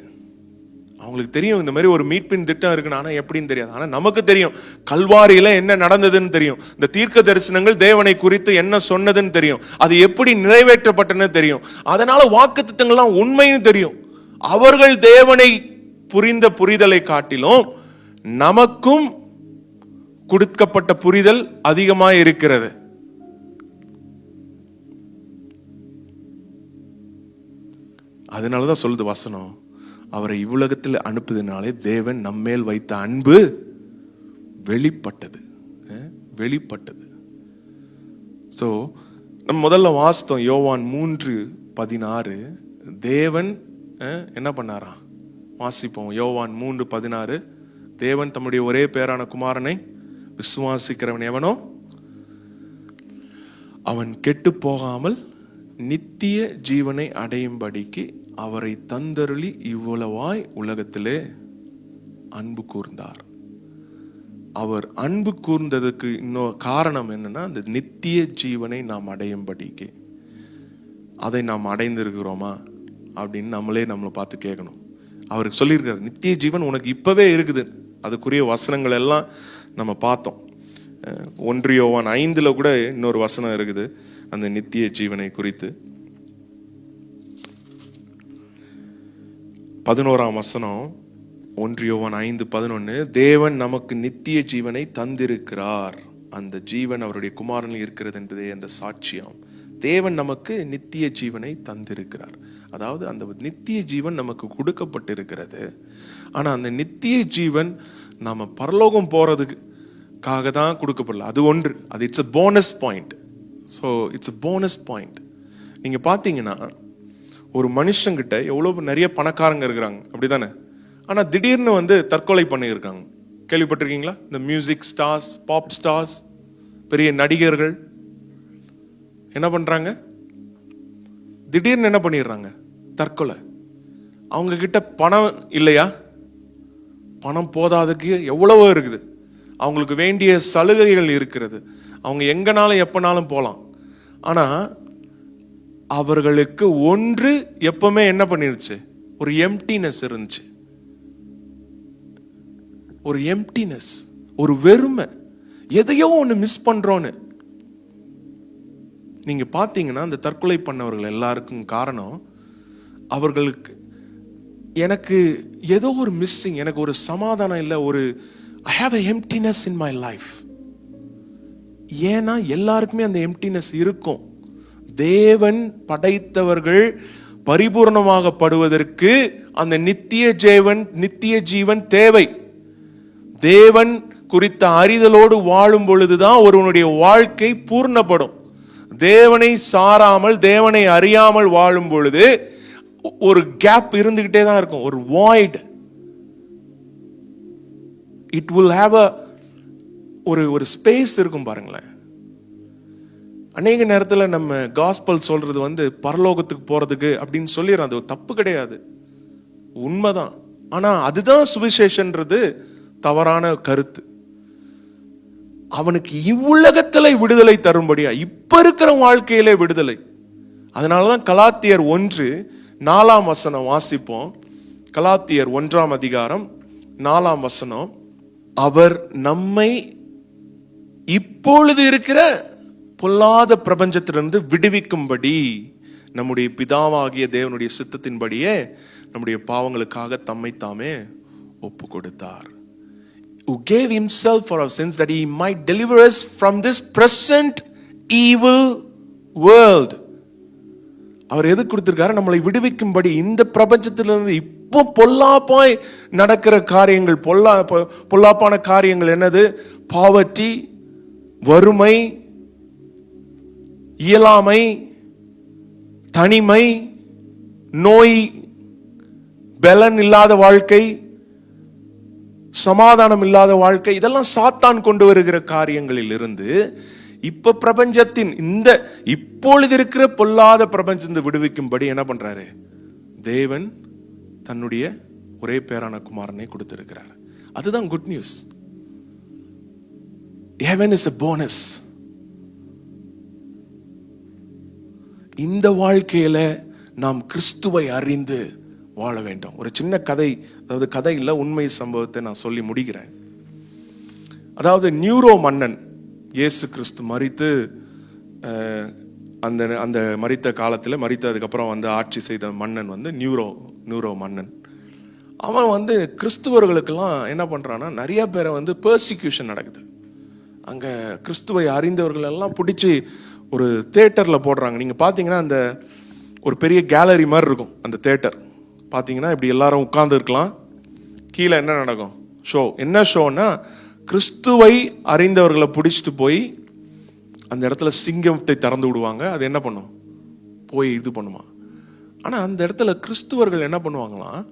அவங்களுக்கு தெரியும் இந்த மாதிரி ஒரு மீட்பின் திட்டம் இருக்குன்னு, ஆனா எப்படின்னு தெரியாது. ஆனா நமக்கு தெரியும், கல்வாரியில என்ன நடந்ததுன்னு தெரியும். இந்த தீர்க்க தரிசனங்கள் தேவனை குறித்து என்ன சொன்னதுன்னு தெரியும். அது எப்படி நிறைவேற்றப்பட்டன்னு தெரியும். அதனால வாக்குத்தத்தங்கள்லாம் உண்மைன்னு தெரியும். அவர்கள் தேவனை புரிந்த புரிதலை காட்டிலும் நமக்கும் கொடுக்கப்பட்ட புரிதல் அதிகமாக இருக்கிறது. அதனாலதான் சொல்லுது வசனம், அவரை இவ்வுலகத்தில் அனுப்புவதனாலே தேவன் நம்மேல் வைத்த அன்பு வெளிப்பட்டது. வெளிப்பட்டது. ஸோ நம்ம முதல்ல வாசித்தோம் யோவான் 3:16. தேவன் என்ன பண்ணாரா? வாசிப்போம் யோவான் 3:16. தேவன் தம்முடைய ஒரே பேரான குமாரனை விசுவாசிக்கிறவன் எவனோ அவன் கெட்டு போகாமல் நித்திய ஜீவனை அடையும்படிக்கு அவரை தந்தருளி இவ்வளவாய் உலகத்திலே அன்பு கூர்ந்தார். அவர் அன்பு கூர்ந்ததுக்கு இன்னொரு காரணம் என்னன்னா, அந்த நித்திய ஜீவனை நாம் அடையும்படிக்கு. அதை நாம் அடைந்திருக்கிறோமா அப்படின்னு நம்மளை பார்த்து கேட்கணும். அவருக்கு சொல்லியிருக்காரு, நித்திய ஜீவன் உனக்கு இப்பவே இருக்குது. அதுக்குரிய வசனங்கள் எல்லாம் நம்ம பார்த்தோம். 1 யோவான் 5 கூட இன்னொரு வசனம் இருக்குது அந்த நித்திய ஜீவனை குறித்து. 11ஆம் வசனம் 1 யோவான் 5:11. தேவன் நமக்கு நித்திய ஜீவனை தந்திருக்கிறார், அந்த ஜீவன் அவருடைய குமாரனில் இருக்கிறது என்பதே அந்த சாட்சியம். தேவன் நமக்கு நித்திய ஜீவனை தந்திருக்கிறார். அதாவது அந்த நித்திய ஜீவன் நமக்கு கொடுக்கப்பட்டிருக்கிறது. ஆனா அந்த நித்திய ஜீவன் நாம பரலோகம் போறதுக்காக தான் கொடுக்கப்படல. அது ஒன்று, அது it's a bonus point. So it's a bonus point. நீங்க பாத்தீங்கன்னா ஒரு மனுஷங்கிட்ட எவ்வளவு நிறைய பணக்காரங்க இருக்கிறாங்க, அப்படிதானே? ஆனா திடீர்னு தற்கொலை பண்ணியிருக்காங்க. கேள்விப்பட்டிருக்கீங்களா? இந்த மியூசிக் ஸ்டார்ஸ், பாப் ஸ்டார்ஸ், பெரிய நடிகர்கள் என்ன பண்றாங்க? திடீர்னு என்ன பண்ணிடுறாங்க? தற்கொலை. அவங்க கிட்ட பணம் இல்லையா? பணம் போதாதுக்கு எவ்வளவோ இருக்குது. அவங்களுக்கு வேண்டிய சலுகைகள் இருக்கிறது. அவங்க எங்கனாலும் எப்பனாலும் போலாம். ஆனா அவர்களுக்கு ஒன்று எப்பவுமே என்ன பண்ணிருச்சு? ஒரு எம்டினஸ் இருந்துச்சு. ஒரு எம்டினஸ், ஒரு வெறுமை, எதையோ ஒன்று மிஸ் பண்றோன்னு. நீங்க பாத்தீங்கன்னா அந்த தற்கொலை பண்ணவர்கள் எல்லாருக்கும் காரணம், அவர்களுக்கு எனக்கு ஏதோ ஒரு மிஸ்ஸிங், எனக்கு ஒரு சமாதானம் இல்லை, ஒரு I have a emptiness in my life. ஏன்னா எல்லாருக்குமே அந்த எம்டினஸ் இருக்கும். தேவன் படைத்தவர்கள் பரிபூர்ணமாகப்படுவதற்கு அந்த நித்திய ஜீவன் தேவை. தேவன் குறித்த அறிதலோடு வாழும் பொழுதுதான் ஒருவனுடைய வாழ்க்கை பூர்ணப்படும். தேவனை சாராமல் தேவனை அறியாமல் வாழும் பொழுது ஒரு கேப் இருந்துகிட்டே தான் இருக்கும், ஒரு வாய்ட். இட் வில் ஹேவ் ஒரு ஸ்பேஸ் இருக்கும். பாருங்களேன், அநேக நேரத்தில் நம்ம காஸ்பல் சொல்றது பரலோகத்துக்கு போறதுக்கு அப்படின்னு சொல்லிடுறோம். அது தப்பு கிடையாது, உண்மைதான். ஆனா அதுதான் சுவிசேஷன்றது தவறான கருத்து. அவனுக்கு இவ்வுலகத்திலே விடுதலை தரும்படியா, இப்ப இருக்கிற வாழ்க்கையிலே விடுதலை. அதனாலதான் கலாத்தியர் 1:4 வாசிப்போம். கலாத்தியர் 1:4 அவர் நம்மை இப்பொழுது இருக்கிற பொல்லாத பிரபஞ்சத்திலிருந்து விடுவிக்கும்படி நம்முடைய பிதாவாகிய தேவனுடைய சித்தத்தின்படியே நம்முடைய பாவங்களுக்காக தம்மை தாமே ஒப்பு கொடுத்தார். Who gave himself for our sins that he might deliver us from this present evil world. அவர் எது கொடுத்திருக்காரு? நம்மளை விடுவிக்கும்படி. இந்த பிரபஞ்சத்திலிருந்து இப்போ பொல்லாப்பாய் நடக்கிற காரியங்கள், பொல்லாப்பான காரியங்கள் என்னது? பாவர்ட்டி, வறுமை, இயலாமை, தனிமை, நோய், பலன் இல்லாத வாழ்க்கை, சமாதானம் இல்லாத வாழ்க்கை, இதெல்லாம் சாத்தான் கொண்டு வருகிற காரியங்களில் இருந்து இப்ப பிரபஞ்சத்தின் இந்த இப்பொழுது இருக்கிற பொல்லாத பிரபஞ்சத்தை விடுவிக்கும்படி என்ன பண்றாரு? தேவன் தன்னுடைய ஒரே பேரான குமாரனை கொடுத்திருக்கிறார். அதுதான் good news. Heaven is a bonus. இந்த வாழ்க்கையில நாம் கிறிஸ்துவை அறிந்து வாழ வேண்டும். ஒரு சின்ன கதை, அதாவது கதை இல்ல, உண்மை சம்பவத்தை நான் சொல்லி முடிக்கிறேன். அதாவது நியூரோ மன்னன் இயேசு கிறிஸ்து மரித்து அந்த மரித்த காலத்தில், மரித்ததுக்கப்புறம் ஆட்சி செய்த மன்னன் நியூரோ மன்னன். அவன் கிறிஸ்துவர்களுக்கெல்லாம் என்ன பண்றான்னா, நிறைய பேரை பெர்சிக்யூஷன் நடக்குது. அங்க கிறிஸ்துவை அறிந்தவர்கள் எல்லாம் பிடிச்சி ஒரு தியேட்டர்ல போடுறாங்க. நீங்க பாத்தீங்கன்னா அந்த ஒரு பெரிய கேலரி மாதிரி இருக்கும் அந்த தியேட்டர். பார்த்தீங்கன்னா இப்படி எல்லாரும் உட்கார்ந்து இருக்கலாம். கீழே என்ன நடக்கும்? ஷோ. என்ன ஷோன்னா, கிறிஸ்துவை அறிந்தவர்களை பிடிச்சிட்டு போய் அந்த இடத்துல சிங்கத்தை திறந்து விடுவாங்க. அது என்ன பண்ணும்? போய் இது பண்ணுமா. ஆனா அந்த இடத்துல கிறிஸ்துவர்கள் என்ன பண்ணுவாங்களாம்,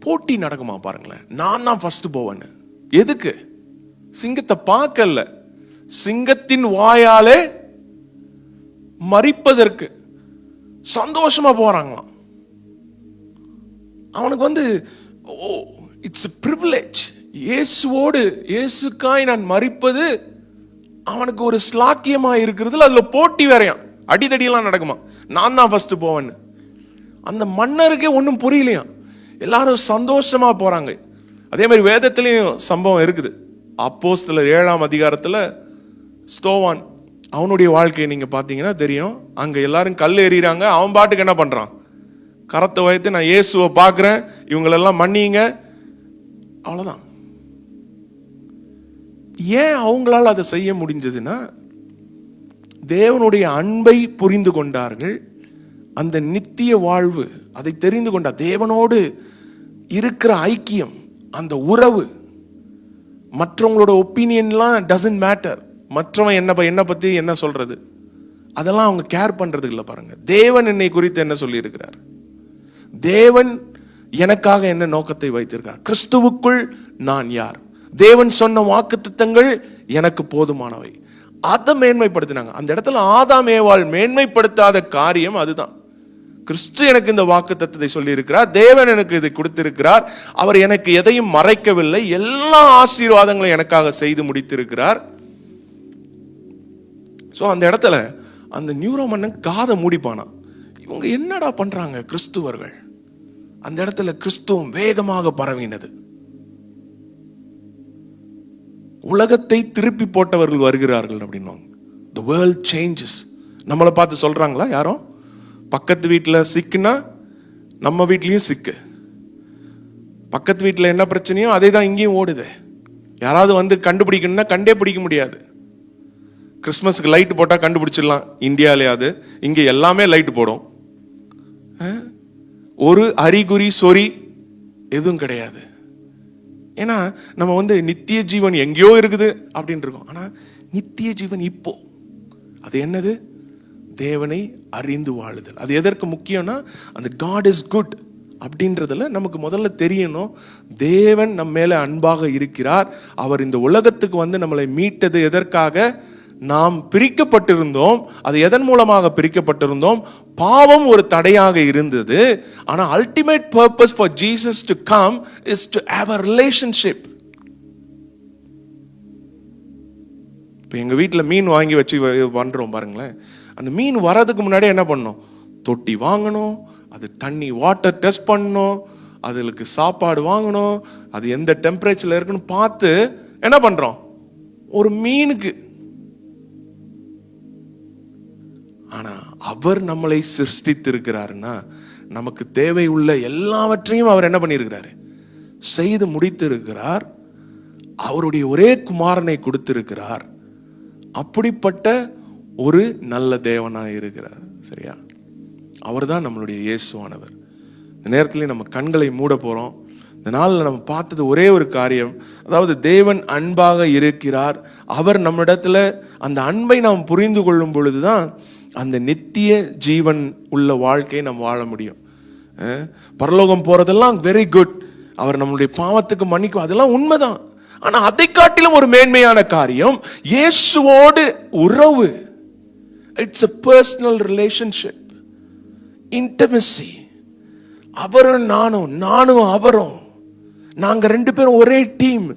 போட்டி நடக்குமா பாருங்களேன். நான் தான் ஃபர்ஸ்ட் போவேன்னு. எதுக்கு? சிங்கத்தை பார்க்கல, சிங்கத்தின் வாயாலே மரிப்பதற்கு சந்தோஷமா போறாங்களாம். அவனுக்கு வந்து இட்ஸ் a privilege. இயேசுவோடு, இயேசுக்காய் நான் மரிப்பது அவனுக்கு ஒரு ஸ்லாக்கியமா இருக்கிறதுல அதுல போட்டி வேறையாம். அடிதடியெல்லாம் நடக்குமா, நான் தான் ஃபர்ஸ்ட் போவேன்னு. அந்த மன்னருக்கே ஒன்றும் புரியலையா, எல்லாரும் சந்தோஷமா போறாங்க. அதே மாதிரி வேதத்திலையும் சம்பவம் இருக்குது. அப்போஸ்தலர் 7ஆம் அதிகாரத்துல ஸ்தோவான், அவனுடைய வாழ்க்கையை நீங்க பாத்தீங்கன்னா தெரியும். அங்க எல்லாரும் கல் எறிகிறாங்க, அவன் பாட்டுக்கு என்ன பண்றான், கரத்தை வைத்து நான் இயேசுவை பார்க்கிறேன், இவங்களெல்லாம் மன்னிங்க, அவ்வளவுதான். ஏன் அவங்களால அதை செய்ய முடிஞ்சதுன்னா, தேவனுடைய அன்பை புரிந்து கொண்டார்கள். அந்த நித்திய வாழ்வு அதை தெரிந்து கொண்டார். தேவனோடு இருக்கிற ஐக்கியம், அந்த உறவு, மற்றவங்களோட ஒப்பீனியன்லாம் டசன்ட் மேட்டர். மற்றவன் என்ன பத்தி என்ன சொல்றது, அதெல்லாம் அவங்க கேர் பண்றது இல்லை. பாருங்க, தேவன் என்னை குறித்து என்ன சொல்லி இருக்கிறார், தேவன் எனக்காக என்ன நோக்கத்தை வைத்திருக்கிறார், கிறிஸ்துவுக்குள் நான் யார், தேவன் சொன்ன வாக்குத்தத்தங்கள் எனக்கு போதுமானவை, அதை மேன்மைப்படுத்தினாங்க. அந்த இடத்துல ஆதாம் ஏவாள் மேன்மைப்படுத்தாத காரியம் அதுதான். கிறிஸ்து எனக்கு இந்த வாக்குத்தத்தத்தை சொல்லி இருக்கிறார், தேவன் எனக்கு இதை கொடுத்திருக்கிறார், அவர் எனக்கு எதையும் மறைக்கவில்லை, எல்லா ஆசீர்வாதங்களும் எனக்காக செய்து முடித்திருக்கிறார். சோ அந்த இடத்துல அந்த நியூரோ மன்னன் காதை மூடிப்பானா. இவங்க என்னடா பண்றாங்க கிறிஸ்துவர்கள். அந்த இடத்துல கிறிஸ்துவம் வேகமாக பரவினது. உலகத்தை திருப்பி போட்டவர்கள் வருகிறார்கள் அப்படின்வாங்க. The world changes. நம்மளை பார்த்து சொல்றாங்களா யாரும்? பக்கத்து வீட்டில் சிக்குனா நம்ம வீட்லயும் சிக்கு, பக்கத்து வீட்டில் என்ன பிரச்சனையோ அதே தான் இங்கேயும் ஓடுது. யாராவது வந்து கண்டுபிடிக்கணும்னா கண்டே பிடிக்க முடியாது. கிறிஸ்மஸ்க்கு லைட் போட்டா கண்டுபிடிச்சிடலாம் இந்தியாவிலேயாவது, இங்க எல்லாமே லைட் போடும். ஒரு அறிகுறி சொறி எதுவும் கிடையாது. ஏன்னா நம்ம வந்து நித்திய ஜீவன் எங்கேயோ இருக்குது அப்படின்னு இருக்கோம். ஆனா நித்திய ஜீவன் இப்போ அது என்னது? தேவனை அறிந்து வாழுதல். அது எதற்கு முக்கியம்னா, அந்த God is good அப்படின்றதுல நமக்கு முதல்ல தெரியணும், தேவன் நம்ம மேல அன்பாக இருக்கிறார். அவர் இந்த உலகத்துக்கு வந்து நம்மளை மீட்டது எதற்காக? நாம் பிரிக்கப்பட்டிருந்தோம். அது எதன் மூலமாக பிரிக்கப்பட்டிருந்தோம்? பாவம் ஒரு தடையாக இருந்தது. ஆனா ultimate purpose for Jesus to come is to have a relationship. இப்போ எங்க வீட்டில் மீன் வாங்கி வச்சு பண்றோம் பாருங்களேன். அந்த மீன் வர்றதுக்கு முன்னாடி என்ன பண்ணணும்? தொட்டி வாங்கணும், அது தண்ணி வாட்டர் டெஸ்ட் பண்ணணும், அதுக்கு சாப்பாடு வாங்கணும், அது எந்த டெம்பரேச்சர்ல இருக்குன்னு பார்த்து என்ன பண்றோம் ஒரு மீனுக்கு. ஆனா அவர் நம்மளை சிருஷ்டித்திருக்கிறாருன்னா, நமக்கு தேவை உள்ள எல்லாவற்றையும் அவர் என்ன பண்ணியிருக்கிறாரு? செய்து முடித்திருக்கிறார். அவருடைய ஒரே குமாரனை கொடுத்திருக்கிறார். அப்படிப்பட்ட ஒரு நல்ல தேவனாய் இருக்கிறார். சரியா? அவர் தான் நம்மளுடைய இயேசுவானவர். இந்த நேரத்திலே நம்ம கண்களை மூட போறோம். இந்த நாளில் நம்ம பார்த்தது ஒரே ஒரு காரியம், அதாவது தேவன் அன்பாக இருக்கிறார். அவர் நம்மிடத்துல அந்த அன்பை நாம் புரிந்து கொள்ளும் பொழுதுதான் அந்த நித்திய ஜீவன் உள்ள வாழ்க்கையை நாம் வாழ முடியும். பரலோகம் போறதெல்லாம் வெரி குட், அவர் நம்மளுடைய பாவத்துக்கு மன்னிக்கும், அதெல்லாம் உண்மைதான். ஆனா அதை காட்டிலும் ஒரு மேன்மையான காரியம் இயேசுவோடு உறவு. It's a personal relationship, intimacy. அவரும் நானும் அவரும், நாங்க ரெண்டு பேரும் ஒரே டீம்.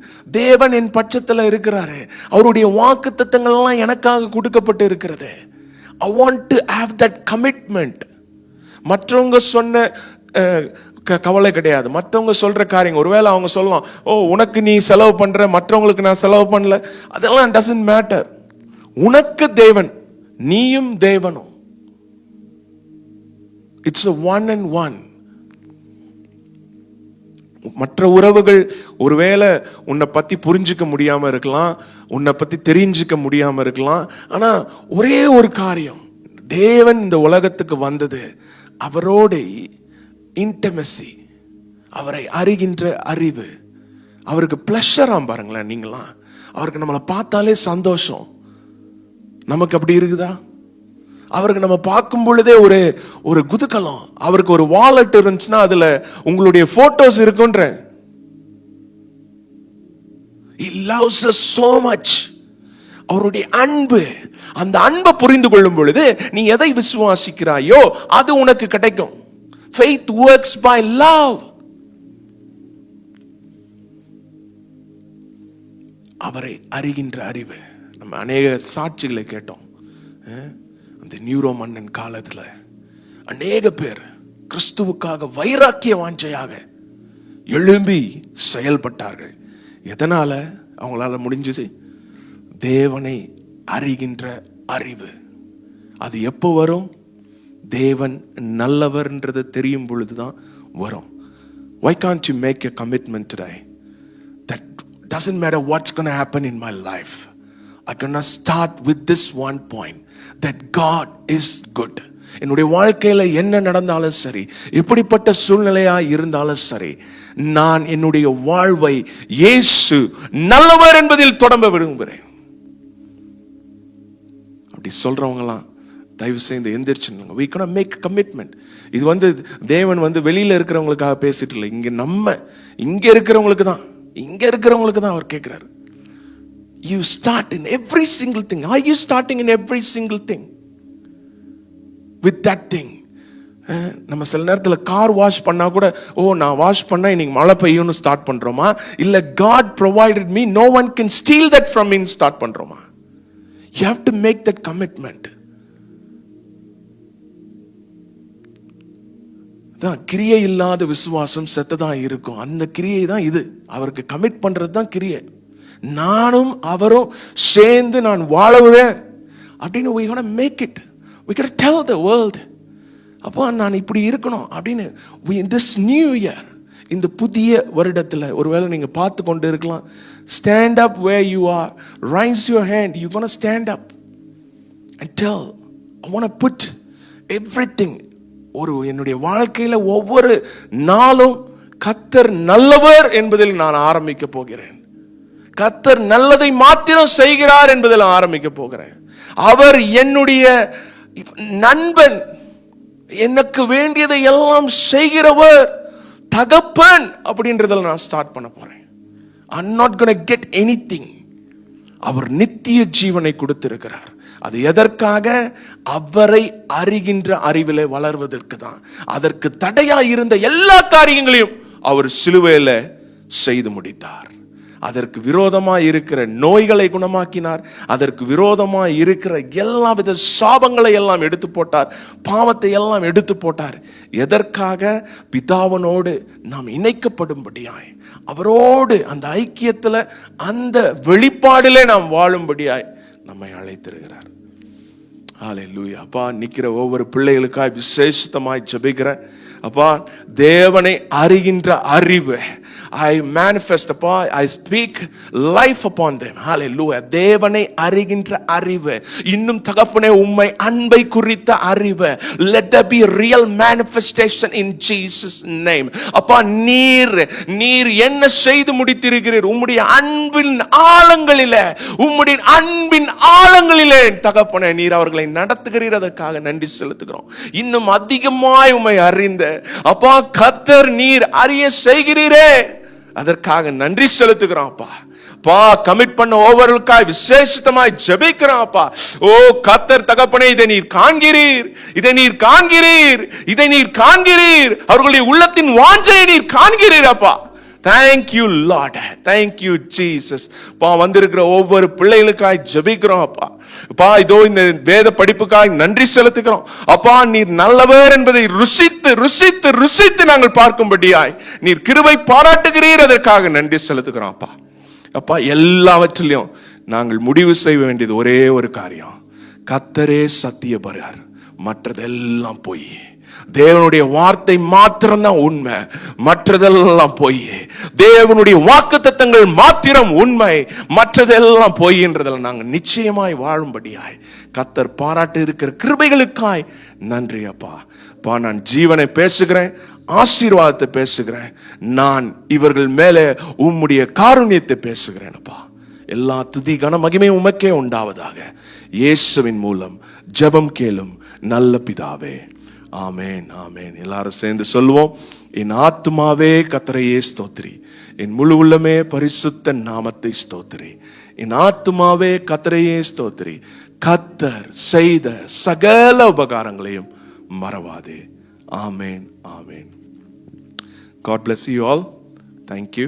தேவன் என் பட்சத்துல இருக்கிறாரு, அவருடைய வாக்குத்தத்தங்கள் எல்லாம் எனக்காக கொடுக்கப்பட்டு இருக்கிறது. I want to have that commitment. மற்றவங்க சொன்ன கவலை கிடையாது. மற்றவங்க சொல்ற காரியங்கள், ஒருவேளை அவங்க சொல்லலாம், ஓ உனக்கு நீ செலவு பண்ற, மற்றவங்களுக்கு நான் செலவு பண்ணல, அதெல்லாம் doesn't matter. உனக்கு தேவன், நீயும் தேவனும். It's a one and one. மற்ற உறவுகள் ஒருவேளை உன்னை பத்தி புரிஞ்சுக்க முடியாம இருக்கலாம், உன்னை பத்தி தெரிஞ்சுக்க முடியாம இருக்கலாம். ஆனா ஒரே ஒரு காரியம், தேவன் இந்த உலகத்துக்கு வந்தது அவரோட இன்டிமசி, அவரை அறிகின்ற அறிவு, அவருக்கு பிளஷராம் பாருங்களேன். நீங்களாம் அவருக்கு நம்மளை பார்த்தாலே சந்தோஷம். நமக்கு அப்படி இருக்குதா? அவருக்கு நம்ம பார்க்கும் பொழுதே ஒரு குதூகலம். அவருக்கு ஒரு வாலெட் இருந்துச்சுன்னா அதுல உங்களுடைய போட்டோஸ் இருக்குன்ற. He loves us so much. அவருடைய அன்பு, அந்த அன்பை புரிந்து கொள்ளும் பொழுது நீ எதை விசுவாசிக்கிறாயோ அது உனக்கு கிடைக்கும். Faith works by love. அவரை அறிகின்ற அறிவு. நம்ம அநேக சாட்சிகளை கேட்டோம். அந்த நியூரோ மன்னன் காலத்துல அநேக பேர் கிறிஸ்துவுக்காக வைராக்கிய வாஞ்சையாக எழும்பி செயல்பட்டார்கள். எதனால அவங்களால முடிஞ்சுச்சு? தேவனை அறிகின்ற அறிவு. அது எப்போ வரும்? தேவன் நல்லவர்ன்றது தெரியும் பொழுதுதான் வரும். Why can't you make a commitment today that doesn't matter what's going to happen in my life, I'm going to start with this one point, that God is good. என்னுடைய வாழ்க்கையில என்ன நடந்தாலும் சரி, எப்படிப்பட்ட சூழ்நிலையா இருந்தாலும் சரி, நான் என்னுடைய வாழ்வை இயேசு நல்லவர் என்பதில் தொடம்ப விரும்புகிறேன். அப்படி சொல்றவங்கலாம் தயவு செய்து எந்திரிச்சுங்க. we gonna make a commitment. இது தேவன் வெளியில இருக்கிறவங்களுக்காக பேசிட்டு இல்லை, இங்க இருக்கிறவங்களுக்கு தான் அவர் கேட்கிறார். You start in every single thing. Are you starting in every single thing with that thing? நம்ம சில நேரத்தில் கார் வாஷ் பண்ணா கூட, நான் வாஷ் பண்ணா இன்னைக்கு மழை பெய்யும்னு ஸ்டார்ட் பண்றோமா? இல்ல God provided me, no one can steal that from me start பண்றோமா? You have to make that commitment. கிரியை இல்லாத விசுவாசம் செத்ததான் இருக்கும். அந்த கிரியை தான் இது. அவருக்கு கமிட் பண்றது தான் கிரியை. நானும் அவரும் சேர்ந்து நான் வாழவேன் அப்படின்னு we gonna make it. We gotta tell the world, அப்போ நான் இப்படி இருக்கணும் அப்படின்னு. in this new year, இந்த புதிய வருடத்துல ஒருவேளை நீங்க பார்த்து கொண்டு இருக்கலாம். Stand up where you are, raise your hand. You gonna stand up and tell, I want to put everything. என்னுடைய வாழ்க்கையில ஒவ்வொரு நாளும் கர்த்தர் நல்லவர் என்பதில் நான் ஆரம்பிக்க போகிறேன். கர்த்தர் நல்லதை மாத்திரம் செய்கிறார் என்பதில் ஆரம்பிக்க போகிறேன். அவர் என்னுடைய நண்பன், எனக்கு வேண்டியதை எல்லாம் செய்கிறவர், தகப்பன் அப்படின்றதில் நான் ஸ்டார்ட் பண்ண போறேன். I'm not going to get anything. அவர் நித்திய ஜீவனை கொடுத்திருக்கிறார். அது எதற்காக? அவரை அறிகின்ற அறிவிலே வளர்வதற்கு தான். அதற்கு தடையா இருந்த எல்லா காரியங்களையும் அவர் சிலுவையில செய்து முடித்தார். அதற்கு விரோதமா இருக்கிற நோய்களை குணமாக்கினார். அதற்கு விரோதமா இருக்கிற எல்லா வித சாபங்களை எல்லாம் எடுத்து போட்டார். பாவத்தை எல்லாம் எடுத்து போட்டார். எதற்காக? பிதாவனோடு நாம் இணைக்கப்படும்படியாய், அவரோடு அந்த ஐக்கியத்துல, அந்த வெளிப்பாடிலே நாம் வாழும்படியாய் நம்மை அழைத்திருக்கிறார். ஹல்லேலூயா. அப்பா, நிக்கிற ஒவ்வொரு பிள்ளைகளுக்காய் விசேஷமாய் ஜெபிக்கிறேன். அப்பா, தேவனை அறிகின்ற அறிவு I manifest, அப்பா, I speak life upon them. Hallelujah. தேவனை அறிகின்ற அறிவு, இன்னும் தகப்பனே உம்மை அன்பை குறித்த அறிவு, let there be real manifestation in Jesus name. அப்பா, நீர் என்ன செய்து முடித்திருக்கிறீர்? உம்முடைய அன்பின் ஆழங்களிலே, உம்முடைய அன்பின் ஆழங்களிலே தகப்பனே நீர் அவர்களை நடத்துகிறீர். அதற்காக நன்றி செலுத்துகிறோம். இன்னும் அதிகமாய் உம்மை அறிந்த அப்பா கர்த்தர் நீர் அறிய செய்கிறீரே, அதற்காக நன்றி செலுத்துகிறோம். அப்பா கமிட் பண்ண ஒவ்வொருவருக்காய் விசேஷமாய் ஜெபிக்கிறோம். அப்பா, ஓ கர்த்தர் தகப்பனே, இதை நீர் காண்கிறீர், இதை நீர் காண்கிறீர், இதை நீர் காண்கிறீர். அவர்களுடைய உள்ளத்தின் வாஞ்சையை நீர் காண்கிறீர். அப்பா, thank you Lord, thank you Jesus. பா, வந்திருக்கிற ஒவ்வொரு பிள்ளைகளுக்காய் ஜெபிக்கிறோம். அப்பா, இதோ இந்த வேத படிப்புக்காக நன்றி செலுத்துகிறோம். அப்பா, நீர் நல்லவர் என்பதை ருசித்து ருசித்து ருசித்து நாங்கள் பார்க்கும்படியாய் நீர் கிருபை பாராட்டுகிறீர். அதற்காக நன்றி செலுத்துகிறோம். அப்பா, எல்லாவற்றிலும் நாங்கள் முடிவு செய்ய வேண்டியது ஒரே ஒரு காரியம், கர்த்தரே சத்தியபரர், மற்றதெல்லாம் பொய். தேவனுடைய வார்த்தை மாத்திரம்தான் உண்மை, மற்றதெல்லாம் பொய். தேவனுடைய வாக்குத்தத்தங்கள் மாத்திரம் உண்மை, மற்றதெல்லாம் பொய் என்றதில் நாங்கள் நிச்சயமாய் வாழும்படியாய் கர்த்தர் பாராட்டு இருக்கிற கிருபைகளுக்காய் நன்றி. அப்பா, அப்பா, நான் ஜீவனை பேசுகிறேன், ஆசீர்வாதத்தை பேசுகிறேன், நான் இவர்கள் மேலே உம்முடைய காருண்யத்தை பேசுகிறேன். அப்பா, எல்லா துதி கன மகிமை உமக்கே உண்டாவதாக. இயேசுவின் மூலம் ஜெபம் கேளும் நல்ல பிதாவே, ஆமேன், ஆமேன். எல்லாரும் சேர்ந்து சொல்லுவோம். என் ஆத்துமாவே கர்த்தரையே ஸ்தோத்திரி, என் முழு உள்ளமே பரிசுத்த நாமத்தை ஸ்தோத்திரி. என் ஆத்துமாவே கர்த்தரையே ஸ்தோத்திரி, கர்த்தர் செய்த சகல உபகாரங்களையும் மறவாதே. ஆமேன், ஆமேன். God bless you all. Thank you.